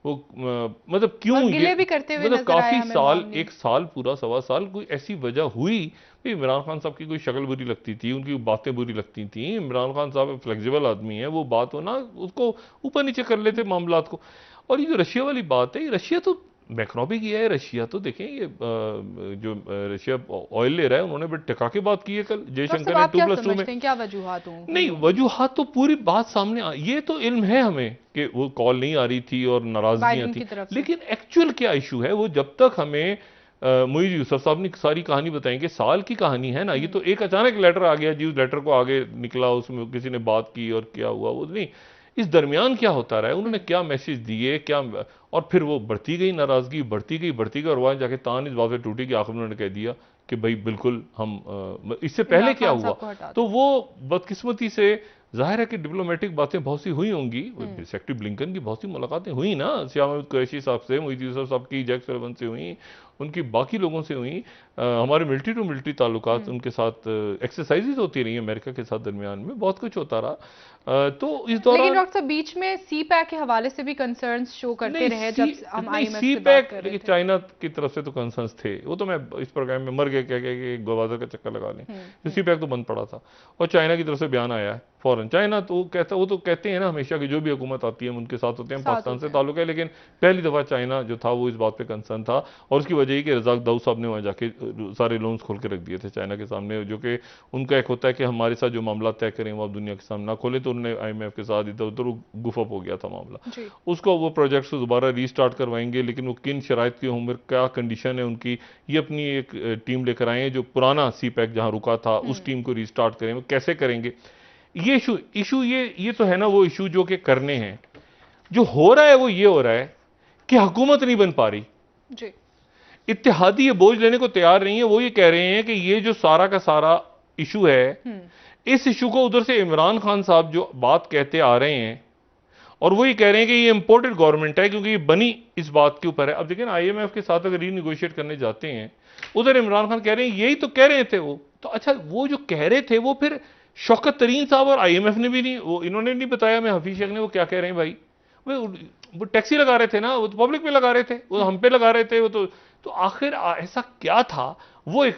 वो मतलब क्यों ये भी करते हुए मतलब काफी साल, एक साल पूरा, सवा साल, कोई ऐसी वजह हुई। इमरान खान साहब की कोई शक्ल बुरी लगती थी, उनकी बातें बुरी लगती थी, इमरान खान साहब फ्लेक्सिबल आदमी है, वो बात हो ना उसको ऊपर नीचे कर लेते मामलात को। और ये जो रशिया वाली बात है, रशिया तो मैक्रो भी किया है, रशिया तो देखें ये जो रशिया ऑयल ले रहा है, उन्होंने बड़ी टिका के बात की है कल जयशंकर ने 2+2 में। क्या वजूहात हों? नहीं वजूहात तो पूरी बात सामने ये तो इल्म है हमें कि वो कॉल नहीं आ रही थी और नाराजगियां थी, लेकिन एक्चुअल क्या इशू है वो जब तक हमें मुईद यूसुफ साहब ने सारी कहानी बताएंगे, साल की कहानी है ना, ये तो एक अचानक लेटर आ गया जी, उस लेटर को आगे निकला, उसमें किसी ने बात की और क्या हुआ वो नहीं, इस दरमियान क्या होता रहा है, उन्होंने क्या मैसेज दिए क्या, और फिर वो बढ़ती गई नाराजगी, बढ़ती गई, और वहां जाके तान इस बात पे टूटी कि आखिर उन्होंने कह दिया कि भाई बिल्कुल हम इससे पहले क्या हुआ, तो वो बदकिस्मती से जाहिर है कि डिप्लोमेटिक बातें बहुत सी हुई होंगी, सेक्रेटरी ब्लिंकन की बहुत सी मुलाकातें हुई ना, शाह महमूद कुरैशी साहब से, मुईद यूसुफ साहब की जैक सुलिवन से हुई, उनकी बाकी लोगों से हुई, हमारे मिलिट्री टू मिलिट्री ताल्लुकात उनके साथ, एक्सरसाइजेज होती रही अमेरिका के साथ, दरमियान में बहुत कुछ होता रहा। तो इस दौरान लेकिन डॉक्टर साहब बीच में CPEC के हवाले से भी कंसर्न्स शो करते रहे जब हम IMF से बात कर रहे थे। चाइना की तरफ से तो कंसर्न्स थे, वो तो मैं इस प्रोग्राम में मर गए कह के गवादर का चक्कर लगा लें, तो CPEC तो बंद पड़ा था, और चाइना की तरफ से बयान आया है फौरन, चाइना तो वो तो कहते हैं ना हमेशा कि जो भी हुकूमत आती है उनके साथ होते हैं, पाकिस्तान से ताल्लुक है, लेकिन पहली दफा चाइना जो था वो इस बात पे कंसर्न था, और उसकी वजह कि रज़ाक दाऊद साहब ने वहाँ जाके सारे लोन्स खोल के रख दिए थे चाइना के सामने, जो कि उनका एक होता है कि हमारे साथ जो मामला तय करें वो आप दुनिया के सामने ना खोले, तो उन्होंने IMF के साथ इधर उधर गुफअप हो गया था मामला, उसको वो प्रोजेक्ट्स दोबारा रीस्टार्ट करवाएंगे, लेकिन वो किन शराइत की उम्र क्या कंडीशन है उनकी, ये अपनी एक टीम लेकर आए हैं जो पुराना CPEC जहां रुका था उस टीम को रीस्टार्ट करें, वो कैसे करेंगे, ये इशू ये तो है ना वो इशू जो कि करने हैं, जो हो रहा है वो ये हो रहा है कि हुकूमत नहीं बन पा रही जी, इत्तेहादी ये बोझ लेने को तैयार नहीं है, वो ये कह रहे हैं कि ये जो सारा का सारा इशू है, इस इशू को उधर से इमरान खान साहब जो बात कहते आ रहे हैं, और वो ये कह रहे हैं कि ये इंपोर्टेड गवर्नमेंट है क्योंकि ये बनी इस बात के ऊपर है। अब देखिए ना IMF के साथ अगर रीनिगोशिएट करने जाते हैं, उधर इमरान खान कह रहे हैं यही तो कह रहे थे वो, तो अच्छा वो जो कह रहे थे वो फिर शौकत तरीन साहब और IMF ने भी नहीं, वो इन्होंने नहीं बताया, मैं हफीज शेख ने वो क्या कह रहे हैं भाई, वो टैक्सी लगा रहे थे ना, वो तो पब्लिक पे लगा रहे थे, वो हम पे लगा रहे थे, वो तो आखिर ऐसा क्या था, वो एक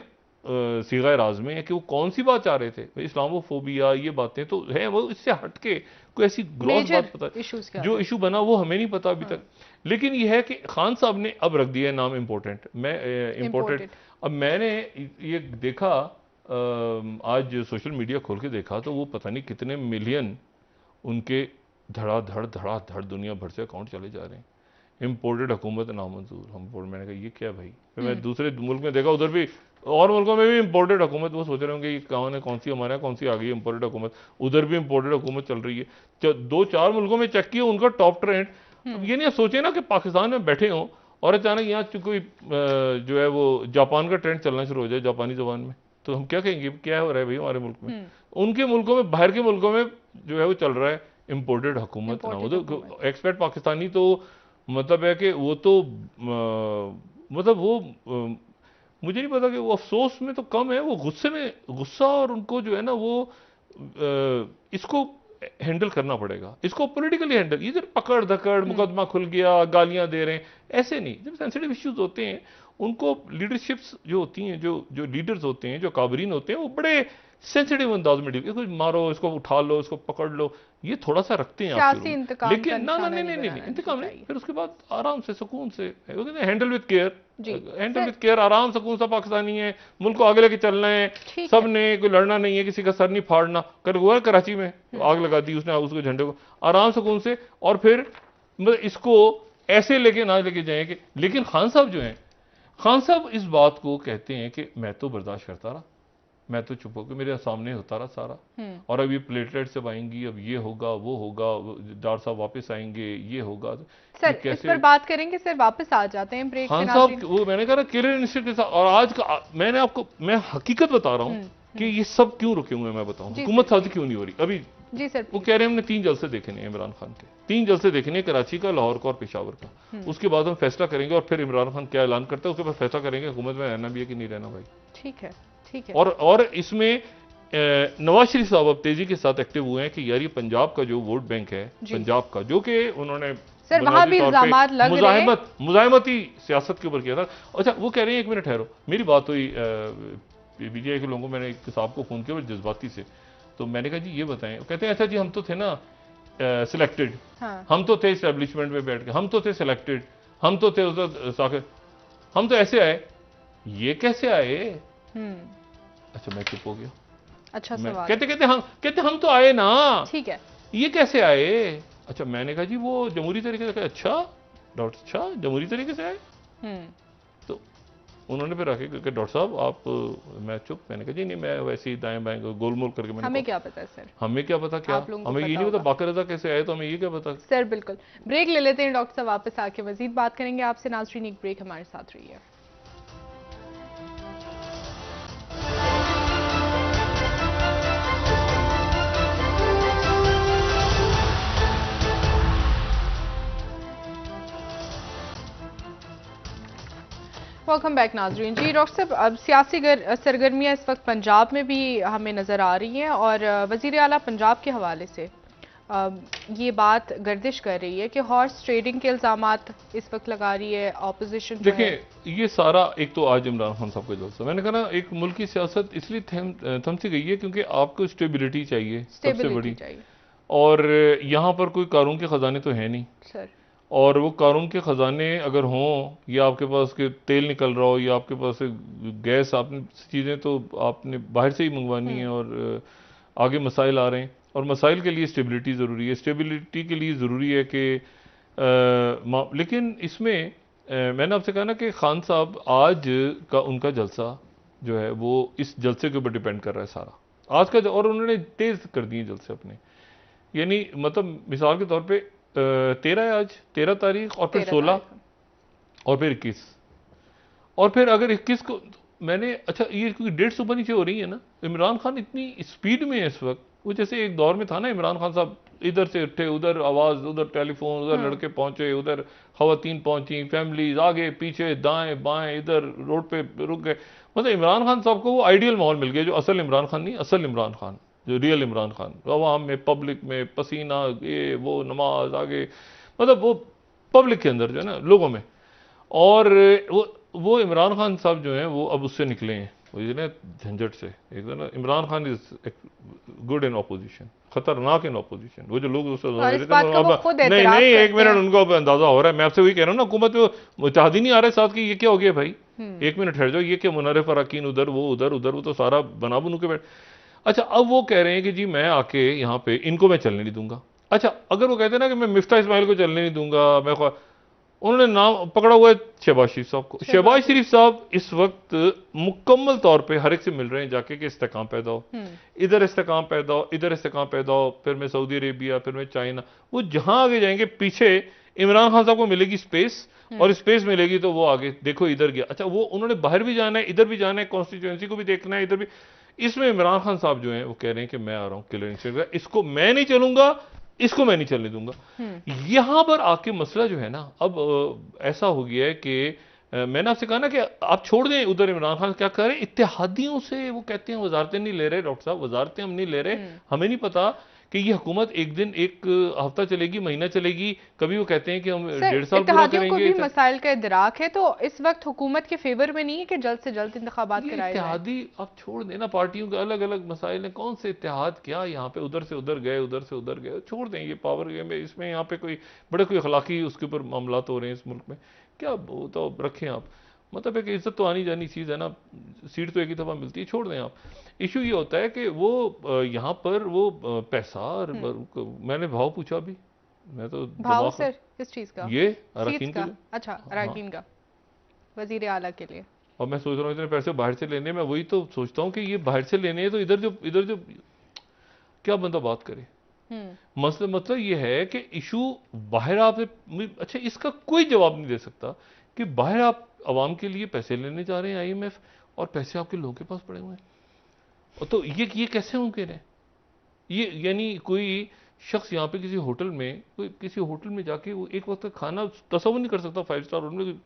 सीगा राज में है कि वो कौन सी बात चाह रहे थे, इस्लामोफोबिया ये बातें तो है, वो इससे हटके कोई ऐसी ग्रॉस बात पता जो इशू बना वो हमें नहीं पता अभी तक, लेकिन ये है कि खान साहब ने अब रख दिया है नाम इम्पोर्टेंट, मैं इम्पोर्टेंट, अब मैंने ये देखा आज सोशल मीडिया खोल के देखा तो वो पता नहीं कितने मिलियन उनके धड़ाधड़ दुनिया भर से अकाउंट चले जा रहे हैं, इम्पोर्टेड हुकूमत नामंजूर, हम मैंने कहा ये क्या भाई, फिर मैं दूसरे मुल्क में देखा उधर भी और मुल्कों में भी इंपोर्टेड हुकूमत, वो सोच रहे होंगे ये कौन है, कौन सी हमारे यहाँ कौन सी आ गई इंपोर्टेड हुकूमत, उधर भी इंपोर्टेड हुकूमत चल रही है। 2-4 मुल्कों में चेक किया उनका टॉप ट्रेंड। अब ये नहीं आप सोचे ना कि पाकिस्तान में बैठे हों और अचानक यहाँ कोई जो है वो जापान का ट्रेंड चलना शुरू हो जाए जापानी जबान में, तो हम क्या कहेंगे क्या हो रहा है भाई हमारे मुल्क में। उनके मुल्कों में, बाहर के मुल्कों में जो है वो चल रहा है इंपोर्टेड हुकूमत ना, वो तो एक्सपेट पाकिस्तानी तो मतलब है कि वो तो मतलब वो मुझे नहीं पता कि वो अफसोस में तो कम है, वो गुस्से में, गुस्सा, और उनको जो है ना वो इसको हैंडल करना पड़ेगा, इसको पॉलिटिकली हैंडल। इधर पकड़ धकड़, मुकदमा खुल गया, गालियां दे रहे हैं, ऐसे नहीं। जब सेंसिटिव इश्यूज होते हैं उनको लीडरशिप्स जो होती हैं, जो लीडर्स होते हैं, जो काबरीन होते हैं, वो बड़े सेंसिटिव अंदाज में डील, इसको मारो, इसको उठा लो, इसको पकड़ लो, ये थोड़ा सा रखते हैं आपके लोग। लेकिन ना नहीं, इंतकाम नहीं, फिर उसके बाद आराम से सुकून से handle with care, handle with care, आराम सुकून सा पाकिस्तानी है, मुल्क को आगे लेके चलना है, सब ने कोई लड़ना नहीं है, किसी का सर नहीं फाड़ना। कर हुआ कराची में आग लगा दी उसने, उसके झंडे को, आराम सुकून से। और फिर मतलब इसको ऐसे लेके ना लेके जाए कि, लेकिन खान साहब जो हैं, खान साहब इस बात को कहते हैं कि मैं तो बर्दाश्त करता रहा, मैं तो चुप होकर मेरे सामने होता रहा सारा, और अब ये प्लेटलेट सब आएंगी, अब ये होगा, वो होगा, डॉक्टर साहब वापस आएंगे, ये होगा। सर कैसे इस पर बात करेंगे, सर वापस आ जाते हैं ब्रेक खान साहब, वो मैंने कहा ना क्लियर इंस्टीट्यूट के साथ, और आज का मैंने आपको, मैं हकीकत बता रहा हूँ कि ये सब क्यों रुके हुए हैं, मैं बताऊँ हुकूमत साजी क्यों नहीं हो रही अभी। जी सर, वो कह रहे हैं हमने 3 जलसे देखने हैं इमरान खान के, 3 जलसे देखने हैं, कराची का, लाहौर का और पेशावर का। उसके बाद हम फैसला करेंगे, और फिर इमरान खान क्या ऐलान करता है उसके बाद फैसला करेंगे हुकूमत में रहना भी है कि नहीं रहना भाई। ठीक है, ठीक है। और इसमें नवाज शरीफ साहब अब तेजी के साथ एक्टिव हुए हैं कि यार ये पंजाब का जो वोट बैंक है पंजाब का, जो कि उन्होंने सर वहां भी इल्जामात लग रहे हैं, मुजाहिमती सियासत के ऊपर किया था। अच्छा वो कह रहे हैं, 1 मिनट ठहरो, मेरी बात हुई बीजेपी के लोगों को, मैंने एक साहब को फोन किया जज्बाती से, तो मैंने कहा जी ये बताएं, कहते हैं अच्छा जी हम तो थे ना सिलेक्टेड, हम तो थे एस्टेब्लिशमेंट में बैठ के, हम तो थे सिलेक्टेड, हम तो थे उधर साके, हम तो ऐसे आए, ये कैसे आए। अच्छा मैं चुप हो गया। अच्छा सवाल। कहते हम तो आए ना, ठीक है, ये कैसे आए। अच्छा मैंने कहा जी वो जमहूरी तरीके से। अच्छा डॉक्टर, अच्छा जमहूरी तरीके से आए। तो उन्होंने फिर आके कि डॉक्टर साहब आप, मैं चुप, मैंने कहा जी नहीं मैं वैसे ही दाएं बाएं गोलमोल करके, मैंने हमें क्या पता है सर, हमें क्या पता, क्या हमें ये नहीं पता बाकायदा कैसे आए, तो हमें ये क्या पता सर। बिल्कुल, ब्रेक ले लेते हैं डॉक्टर साहब, वापस आके मजीद बात करेंगे आपसे। नाज़रीन एक ब्रेक हमारे साथ रही है। वेलकम बैक नाजरीन। जी डॉक्टर साहब, अब सियासी सरगर्मियाँ इस वक्त पंजाब में भी हमें नज़र आ रही हैं, और वज़ीर आला पंजाब के हवाले से ये बात गर्दिश कर रही है कि हॉर्स ट्रेडिंग के इल्ज़ामात इस वक्त लगा रही है ऑपोजिशन। देखिए ये सारा, एक तो आज इमरान खान साहब का जलसा, मैंने कहा ना एक मुल्क की सियासत इसलिए थम सी गई है क्योंकि आपको स्टेबिलिटी चाहिए, सबसे बड़ी, और यहाँ पर कोई कानून के खजाने तो है नहीं सर, और वो कानून के खजाने अगर हों, या आपके पास के तेल निकल रहा हो, या आपके पास गैस, आपने चीज़ें तो आपने बाहर से ही मंगवानी है, और आगे मसाइल आ रहे हैं, और मसाइल के लिए स्टेबिलिटी ज़रूरी है, स्टेबिलिटी के लिए ज़रूरी है कि लेकिन इसमें मैंने आपसे कहा ना कि खान साहब आज का उनका जलसा जो है वो इस जलसे के ऊपर डिपेंड कर रहा है सारा आज का, और उन्होंने तेज़ कर दिए जलसे अपने, यानी मतलब मिसाल के तौर पे 13 है आज, 13 तारीख, और फिर 16, और फिर 21, और फिर अगर 21 को मैंने, अच्छा ये क्योंकि डेट्स ऊपर नीचे हो रही है ना, इमरान खान इतनी स्पीड में है इस वक्त, वो जैसे एक दौर में था ना, इमरान खान साहब इधर से उठे, उधर आवाज़, उधर टेलीफोन, उधर लड़के पहुंचे, उधर खवातीन पहुंची, फैमिलीज आगे पीछे दाएं बाएं, इधर रोड पे रुक गए। मतलब इमरान खान साहब को वो आइडियल माहौल मिल गया, जो असल इमरान खान नहीं, असल इमरान खान, जो रियल इमरान खान, अवाम में, पब्लिक में, पसीना, ये वो, नमाज आगे, मतलब वो पब्लिक के अंदर जो है ना, लोगों में। और वो इमरान खान साहब जो हैं वो अब उससे निकले हैं, वो ना झंझट से। एक ना Imran Khan is good in opposition, खतरनाक इन ऑपोजिशन। वो जो लोग नहीं, 1 मिनट, उनको अंदाजा हो रहा है, मैं आपसे वही कह रहा हूँ ना, हुकूमत में मुत्तहद ही नहीं आ रहे साथ की, ये क्या हो गया भाई, 1 मिनट ठहर जाओ, ये क्या मुनर्रिफ अराकीन उधर, वो उधर, वो तो सारा बना बुनू के बैठ। अच्छा अब वो कह रहे हैं कि जी मैं आके यहाँ पे इनको मैं चलने नहीं दूंगा। अच्छा अगर वो कहते हैं ना कि मैं मिफ्ता इस्माइल को चलने नहीं दूंगा, मैं उन्होंने नाम पकड़ा हुआ है शहबाज शरीफ साहब को। शहबाज शरीफ साहब इस वक्त मुकम्मल तौर पे हर एक से मिल रहे हैं जाके कि इस्तेकाम पैदा हो, इधर इस्तेकाम पैदा हो, इधर इस्तेकाम पैदा हो, फिर मैं सऊदी अरेबिया, फिर मैं चाइना, वो जहां आगे जाएंगे पीछे इमरान खान साहब को मिलेगी स्पेस, और स्पेस मिलेगी तो वो आगे देखो इधर गया। अच्छा, वो उन्होंने बाहर भी जाना है, इधर भी जाना है, कॉन्स्टिट्यूएंसी को भी देखना है, इधर भी। इसमें इमरान खान साहब जो हैं वो कह रहे हैं कि मैं आ रहा हूं किलर इंस्टीट्यूट, इसको मैं नहीं चलूंगा, इसको मैं नहीं चलने दूंगा। यहां पर आके मसला जो है ना, अब ऐसा हो गया है कि मैंने आपसे कहा ना कि आप छोड़ दें उधर इमरान खान क्या करें, इत्तेहादियों से वो कहते हैं वजारतें नहीं ले रहे डॉक्टर साहब, वजारतें हम नहीं ले रहे, हमें नहीं पता कि ये हुकूमत एक दिन, एक हफ्ता चलेगी, महीना चलेगी, कभी वो कहते हैं कि हम 1.5 साल पूरा करेंगे। को भी मसाइल का इदराक है, तो इस वक्त हुकूमत के फेवर में नहीं है कि जल्द से जल्द इंतखाबात कराए जाएं। इत्तेहादी आप छोड़ देना, पार्टियों के अलग अलग मसाइल हैं, कौन से इत्तेहाद क्या, यहाँ पे उधर से उधर गए, उधर से उधर गए, छोड़ दें ये पावर गेम है। इसमें यहाँ पे कोई बड़े कोई अखलाकी उसके ऊपर मामला हो रहे हैं इस मुल्क में, क्या वो तो रखें आप, मतलब है कि इज्जत तो आनी जानी चीज़ है ना, सीट तो एक ही दफ़ा मिलती है, छोड़ दें आप। इशू ये होता है कि वो यहाँ पर वो पैसा, और मैंने भाव पूछा भी, मैं तो भाव सर किस चीज़ का? ये अराकीन का। अच्छा, अराकीन का, वजीर आला के लिए। और मैं सोच रहा हूँ इतने पैसे बाहर से लेने, मैं वही तो सोचता हूँ कि ये बाहर से लेने हैं तो इधर जो क्या बंदा बात करे। मतलब ये है कि इशू बाहर आप, अच्छा इसका कोई जवाब नहीं दे सकता कि बाहर आप आवाम के लिए पैसे लेने जा रहे हैं IMF, और पैसे आपके लोगों के पास पड़े हुए हैं, और तो ये कैसे मुमकिन है? ये यानी कोई शख्स यहाँ पे किसी होटल में जाके वो एक वक्त का खाना तस्वुर नहीं कर सकता, 5 स्टार होटल में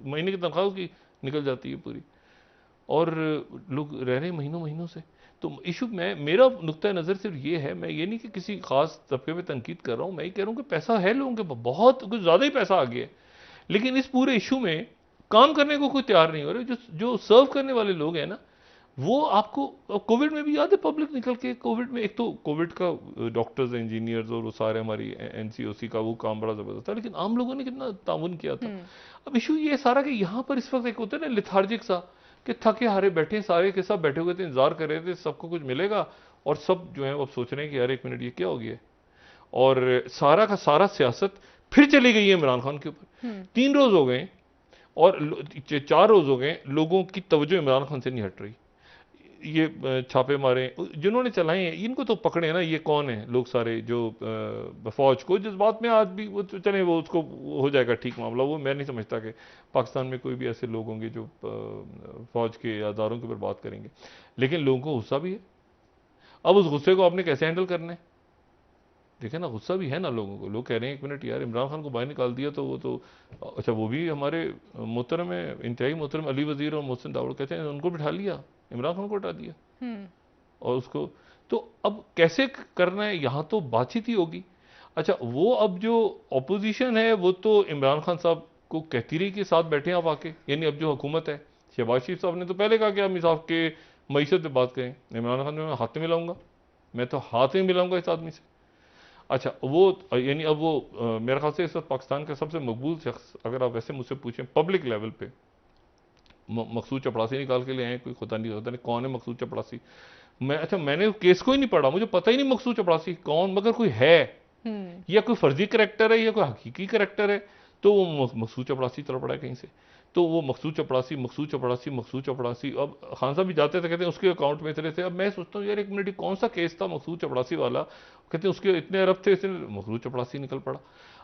महीने की तनख्वाह उसकी निकल जाती है पूरी, और लोग रह रहे हैं महीनों महीनों से। तो इशू मेरा नुक्ता नज़र सिर्फ ये है, मैं ये नहीं कि किसी खास तबके पे तनकीद कर रहा हूँ, मैं ये कह रहा हूँ कि पैसा है लोगों के पास, बहुत कुछ ज़्यादा ही पैसा आ गया है, लेकिन इस पूरे इशू में काम करने को कोई तैयार नहीं हो रहे। जो सर्व करने वाले लोग हैं ना, वो आपको कोविड में भी याद है, पब्लिक निकल के कोविड में, एक तो कोविड का डॉक्टर्स, इंजीनियर्स और वो सारे हमारी NCOC का वो काम बड़ा ज़बरदस्त था, लेकिन आम लोगों ने कितना ताउन किया था। अब इशू ये सारा कि यहाँ पर इस वक्त एक होता है ना लिथार्जिक सा, कि थके हारे बैठे सारे के सब बैठे हुए थे, इंतजार कर रहे थे सबको कुछ मिलेगा, और सब जो है अब सोच रहे हैं कि यार 1 मिनट ये क्या हो गया, और सारा का सारा सियासत फिर चली गई है इमरान खान के ऊपर। 3 रोज हो गए और 4 रोज हो गए, लोगों की तवज्जो इमरान खान से नहीं हट रही। ये छापे मारे जिन्होंने चलाए हैं, इनको तो पकड़े ना, ये कौन है लोग सारे जो फौज को, जिस बात में आज भी वो तो चले, वो उसको हो जाएगा ठीक मामला, वो मैं नहीं समझता कि पाकिस्तान में कोई भी ऐसे लोग होंगे जो फौज के अदारों के ऊपर बात करेंगे, लेकिन लोगों को गुस्सा भी है। अब उस गुस्से को आपने कैसे हैंडल करना है, देखे ना, गुस्सा भी है ना लोगों को, लोग कह रहे हैं 1 मिनट यार, इमरान खान को बाहर निकाल दिया तो वो तो, अच्छा वो भी हमारे मोहतरम है, इंतहाई मोहतरम अली वजीर और मोहसिन दाऊद कहते हैं उनको बिठा लिया, इमरान खान को हटा दिया, और उसको तो अब कैसे करना है, यहाँ तो बातचीत ही होगी। अच्छा, वो अब जो अपोजिशन है वो तो इमरान खान साहब को कहती रही कि साथ बैठे आप आके, यानी अब जो हुकूमत है, शहबाज शरीफ साहब ने तो पहले कहा कि आप साहब के मईशत पे बात करें, इमरान खान ने हाथ में मिलाऊंगा, मैं तो हाथ में मिलाऊंगा इस आदमी से। अच्छा, वो यानी अब वो मेरे ख्याल से इस वक्त पाकिस्तान का सबसे मकबूल शख्स, अगर आप वैसे मुझसे पूछें पब्लिक लेवल पे, मकसूद चपड़ासी निकाल के ले आए, कोई खुदा नहीं कौन है मकसूद चपड़ासी। मैंने केस को ही नहीं पढ़ा, मुझे पता ही नहीं मकसूद चपड़ासी कौन, मगर कोई है या कोई फर्जी करैक्टर है या कोई हकीकी करैक्टर है, तो वो मकसूद चपड़ासी चल पड़ा है कहीं से, तो वो मकसूद चपड़ासी मकसूद चपड़ासी मकसूद चपड़ासी। अब खान साहब भी जाते थे, कहते हैं उसके अकाउंट में इतने थे। अब मैं सोचता हूँ यार 1 मिनट, कौन सा केस था मकसूद चपड़ासी वाला, कहते हैं उसके इतने अरब थे, इसलिए मकसूद चपड़ासी निकल पड़ा।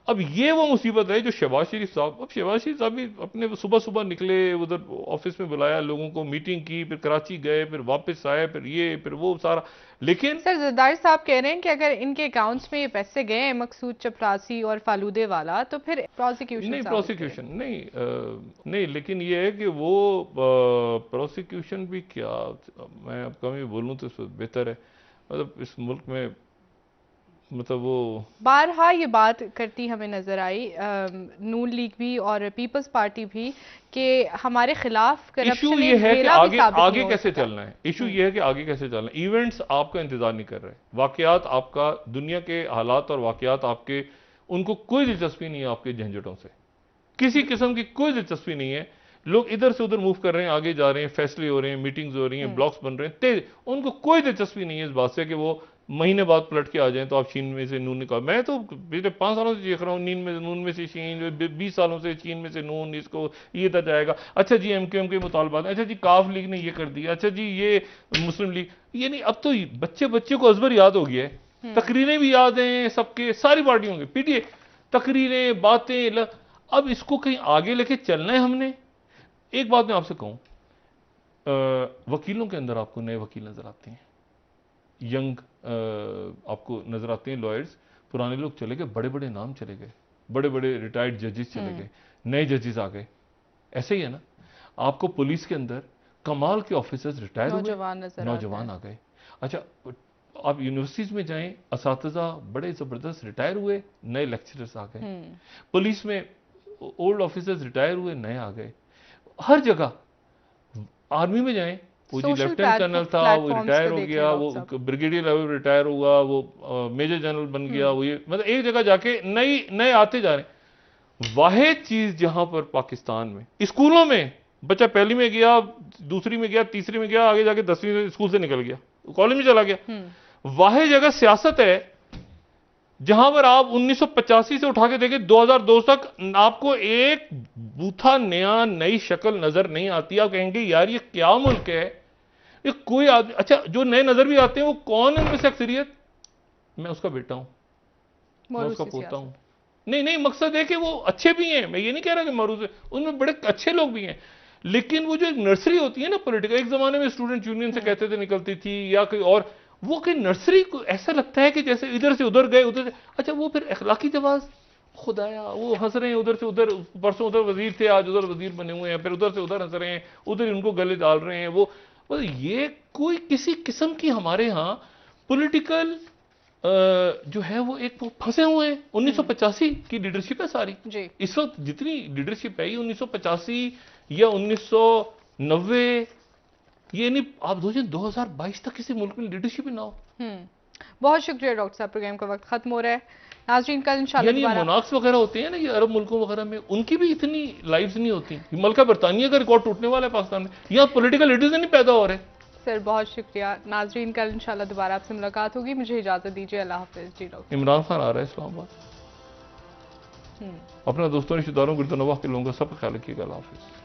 अब ये वो मुसीबत है जो शहबाज शरीफ साहब, अब शहबाज शरीफ साहब भी अपने सुबह सुबह निकले, उधर ऑफिस में बुलाया लोगों को, मीटिंग की, फिर कराची गए, फिर वापस आए, फिर ये फिर वो सारा। लेकिन सर जरदारी साहब कह रहे हैं कि अगर इनके अकाउंट्स में ये पैसे गए मकसूद चपरासी और फालूदे वाला, तो फिर प्रोसिक्यूशन नहीं, लेकिन ये है कि वो प्रोसिक्यूशन भी क्या, मैं अब कम ही बोलूँ तो बेहतर है, मतलब इस मुल्क में, मतलब वो बारहा ये बात करती हमें नजर आई नून लीग भी और पीपल्स पार्टी भी, कि हमारे खिलाफ करप्शन इशू ये है कि आगे कैसे चलना है, इशू ये है कि आगे कैसे चलना है। इवेंट्स आपका इंतजार नहीं कर रहे, वाकयात आपका, दुनिया के हालात और वाकयात आपके, उनको कोई दिलचस्पी नहीं है आपके झंझटों से, किसी किस्म की कोई दिलचस्पी नहीं है। लोग इधर से उधर मूव कर रहे हैं, आगे जा रहे हैं, फैसले हो रहे हैं, मीटिंग्स हो रही हैं, ब्लॉक्स बन रहे हैं तेज, उनको कोई दिलचस्पी नहीं है इस बात से कि वो महीने बाद पलट के आ जाएं तो आप चीन में से नून निकाल। मैं तो पिछले 5 सालों से देख रहा हूँ, नून में से चीन, 20 सालों से चीन में से नून, इसको ये तक जाएगा। अच्छा जी एमक्यूएम के मुतालबात, अच्छा जी काफ लीग ने ये कर दिया, अच्छा जी ये मुस्लिम लीग, ये नहीं। अब तो बच्चे को अजबर याद हो गया है, तकरीरें भी याद हैं सबके, सारी पार्टियों के पीटीए तकरीरें, बातें। अब इसको कहीं आगे लेके चलना है हमने। एक बात मैं आपसे कहूं, वकीलों के अंदर आपको नए वकील नजर आते हैं, यंग आपको नजर आते हैं लॉयर्स। पुराने लोग चले गए, बड़े बड़े नाम चले गए, बड़े बड़े रिटायर्ड जजेस चले गए, नए जजेस आ गए। ऐसे ही है ना, आपको पुलिस के अंदर कमाल के ऑफिसर्स रिटायर हुए, नौजवान आ गए। अच्छा, आप यूनिवर्सिटीज में जाएं, असातिज़ा बड़े जबरदस्त रिटायर हुए, नए लेक्चरर्स आ गए। पुलिस में ओल्ड ऑफिसर्स रिटायर हुए, नए आ गए। हर जगह, आर्मी में जाएं, वो जी लेफ्टिनेंट कर्नल था वो रिटायर हो गया, वो ब्रिगेडियर लेवल रिटायर हुआ, वो मेजर जनरल बन गया, वो ये मतलब एक जगह जाके नए आते जा रहे हैं। वाहिद चीज जहां पर पाकिस्तान में स्कूलों में बच्चा पहली में गया, दूसरी में गया, तीसरी में गया, आगे जाके 10वीं स्कूल से निकल गया, कॉलेज में चला गया। वाहिद जगह सियासत है जहां पर आप 1985 से उठा के देखें 2002 तक आपको एक बूथा नई शक्ल नजर नहीं आती। आप कहेंगे यार ये क्या मुल्क है, ये कोई आदमी। अच्छा, जो नए नजर भी आते हैं वो कौन है उनमें से अक्सरियत? मैं उसका बेटा हूं, मैं उसका पोता हूं। नहीं, मकसद है कि वो अच्छे भी हैं, मैं ये नहीं कह रहा कि मरूज है, उनमें बड़े अच्छे लोग भी हैं। लेकिन वो जो एक नर्सरी होती है ना पॉलिटिकल, एक जमाने में स्टूडेंट यूनियन से कहते थे निकलती थी, या कोई और, वो कहीं नर्सरी को ऐसा लगता है कि जैसे इधर से उधर गए, उधर से। अच्छा, वो फिर अखलाकी जवाब, खुदाया वो हंस रहे हैं उधर से उधर, परसों उधर वजीर थे, आज उधर वजीर बने हुए हैं, फिर उधर से उधर हंस रहे हैं, उधर उनको गले डाल रहे हैं। वो ये कोई किसी किस्म की हमारे यहाँ पॉलिटिकल जो है वो एक फंसे हुए हैं। 1985 की लीडरशिप है सारी जी। इस वक्त जितनी लीडरशिप है 1985 या 1990, ये नहीं आप 2022 तक किसी मुल्क में लीडरशिप ही ना हो। बहुत शुक्रिया डॉक्टर साहब, प्रोग्राम का वक्त खत्म हो रहा है। नाज़रीन कल इंशाल्लाह मोनाक्स वगैरह होते हैं ना ये अरब मुल्कों वगैरह में, उनकी भी इतनी लाइव्स नहीं होती। मलका बरतानिया का रिकॉर्ड टूटने वाला है पाकिस्तान में, यहाँ पॉलिटिकल लीडर्स नहीं पैदा हो रहे। सर बहुत शुक्रिया। नाज़रीन कल इंशाल्लाह दोबारा आपसे मुलाकात होगी, मुझे इजाजत दीजिए, अल्लाह हाफिज़। जी डॉक्टर। इमरान खान आ रहा है इस्लामाबाद, अपने दोस्तों रिश्तेदारों गिरदनवाह के लोगों का सब ख्याल रखिएगा। अल्लाह हाफिज़।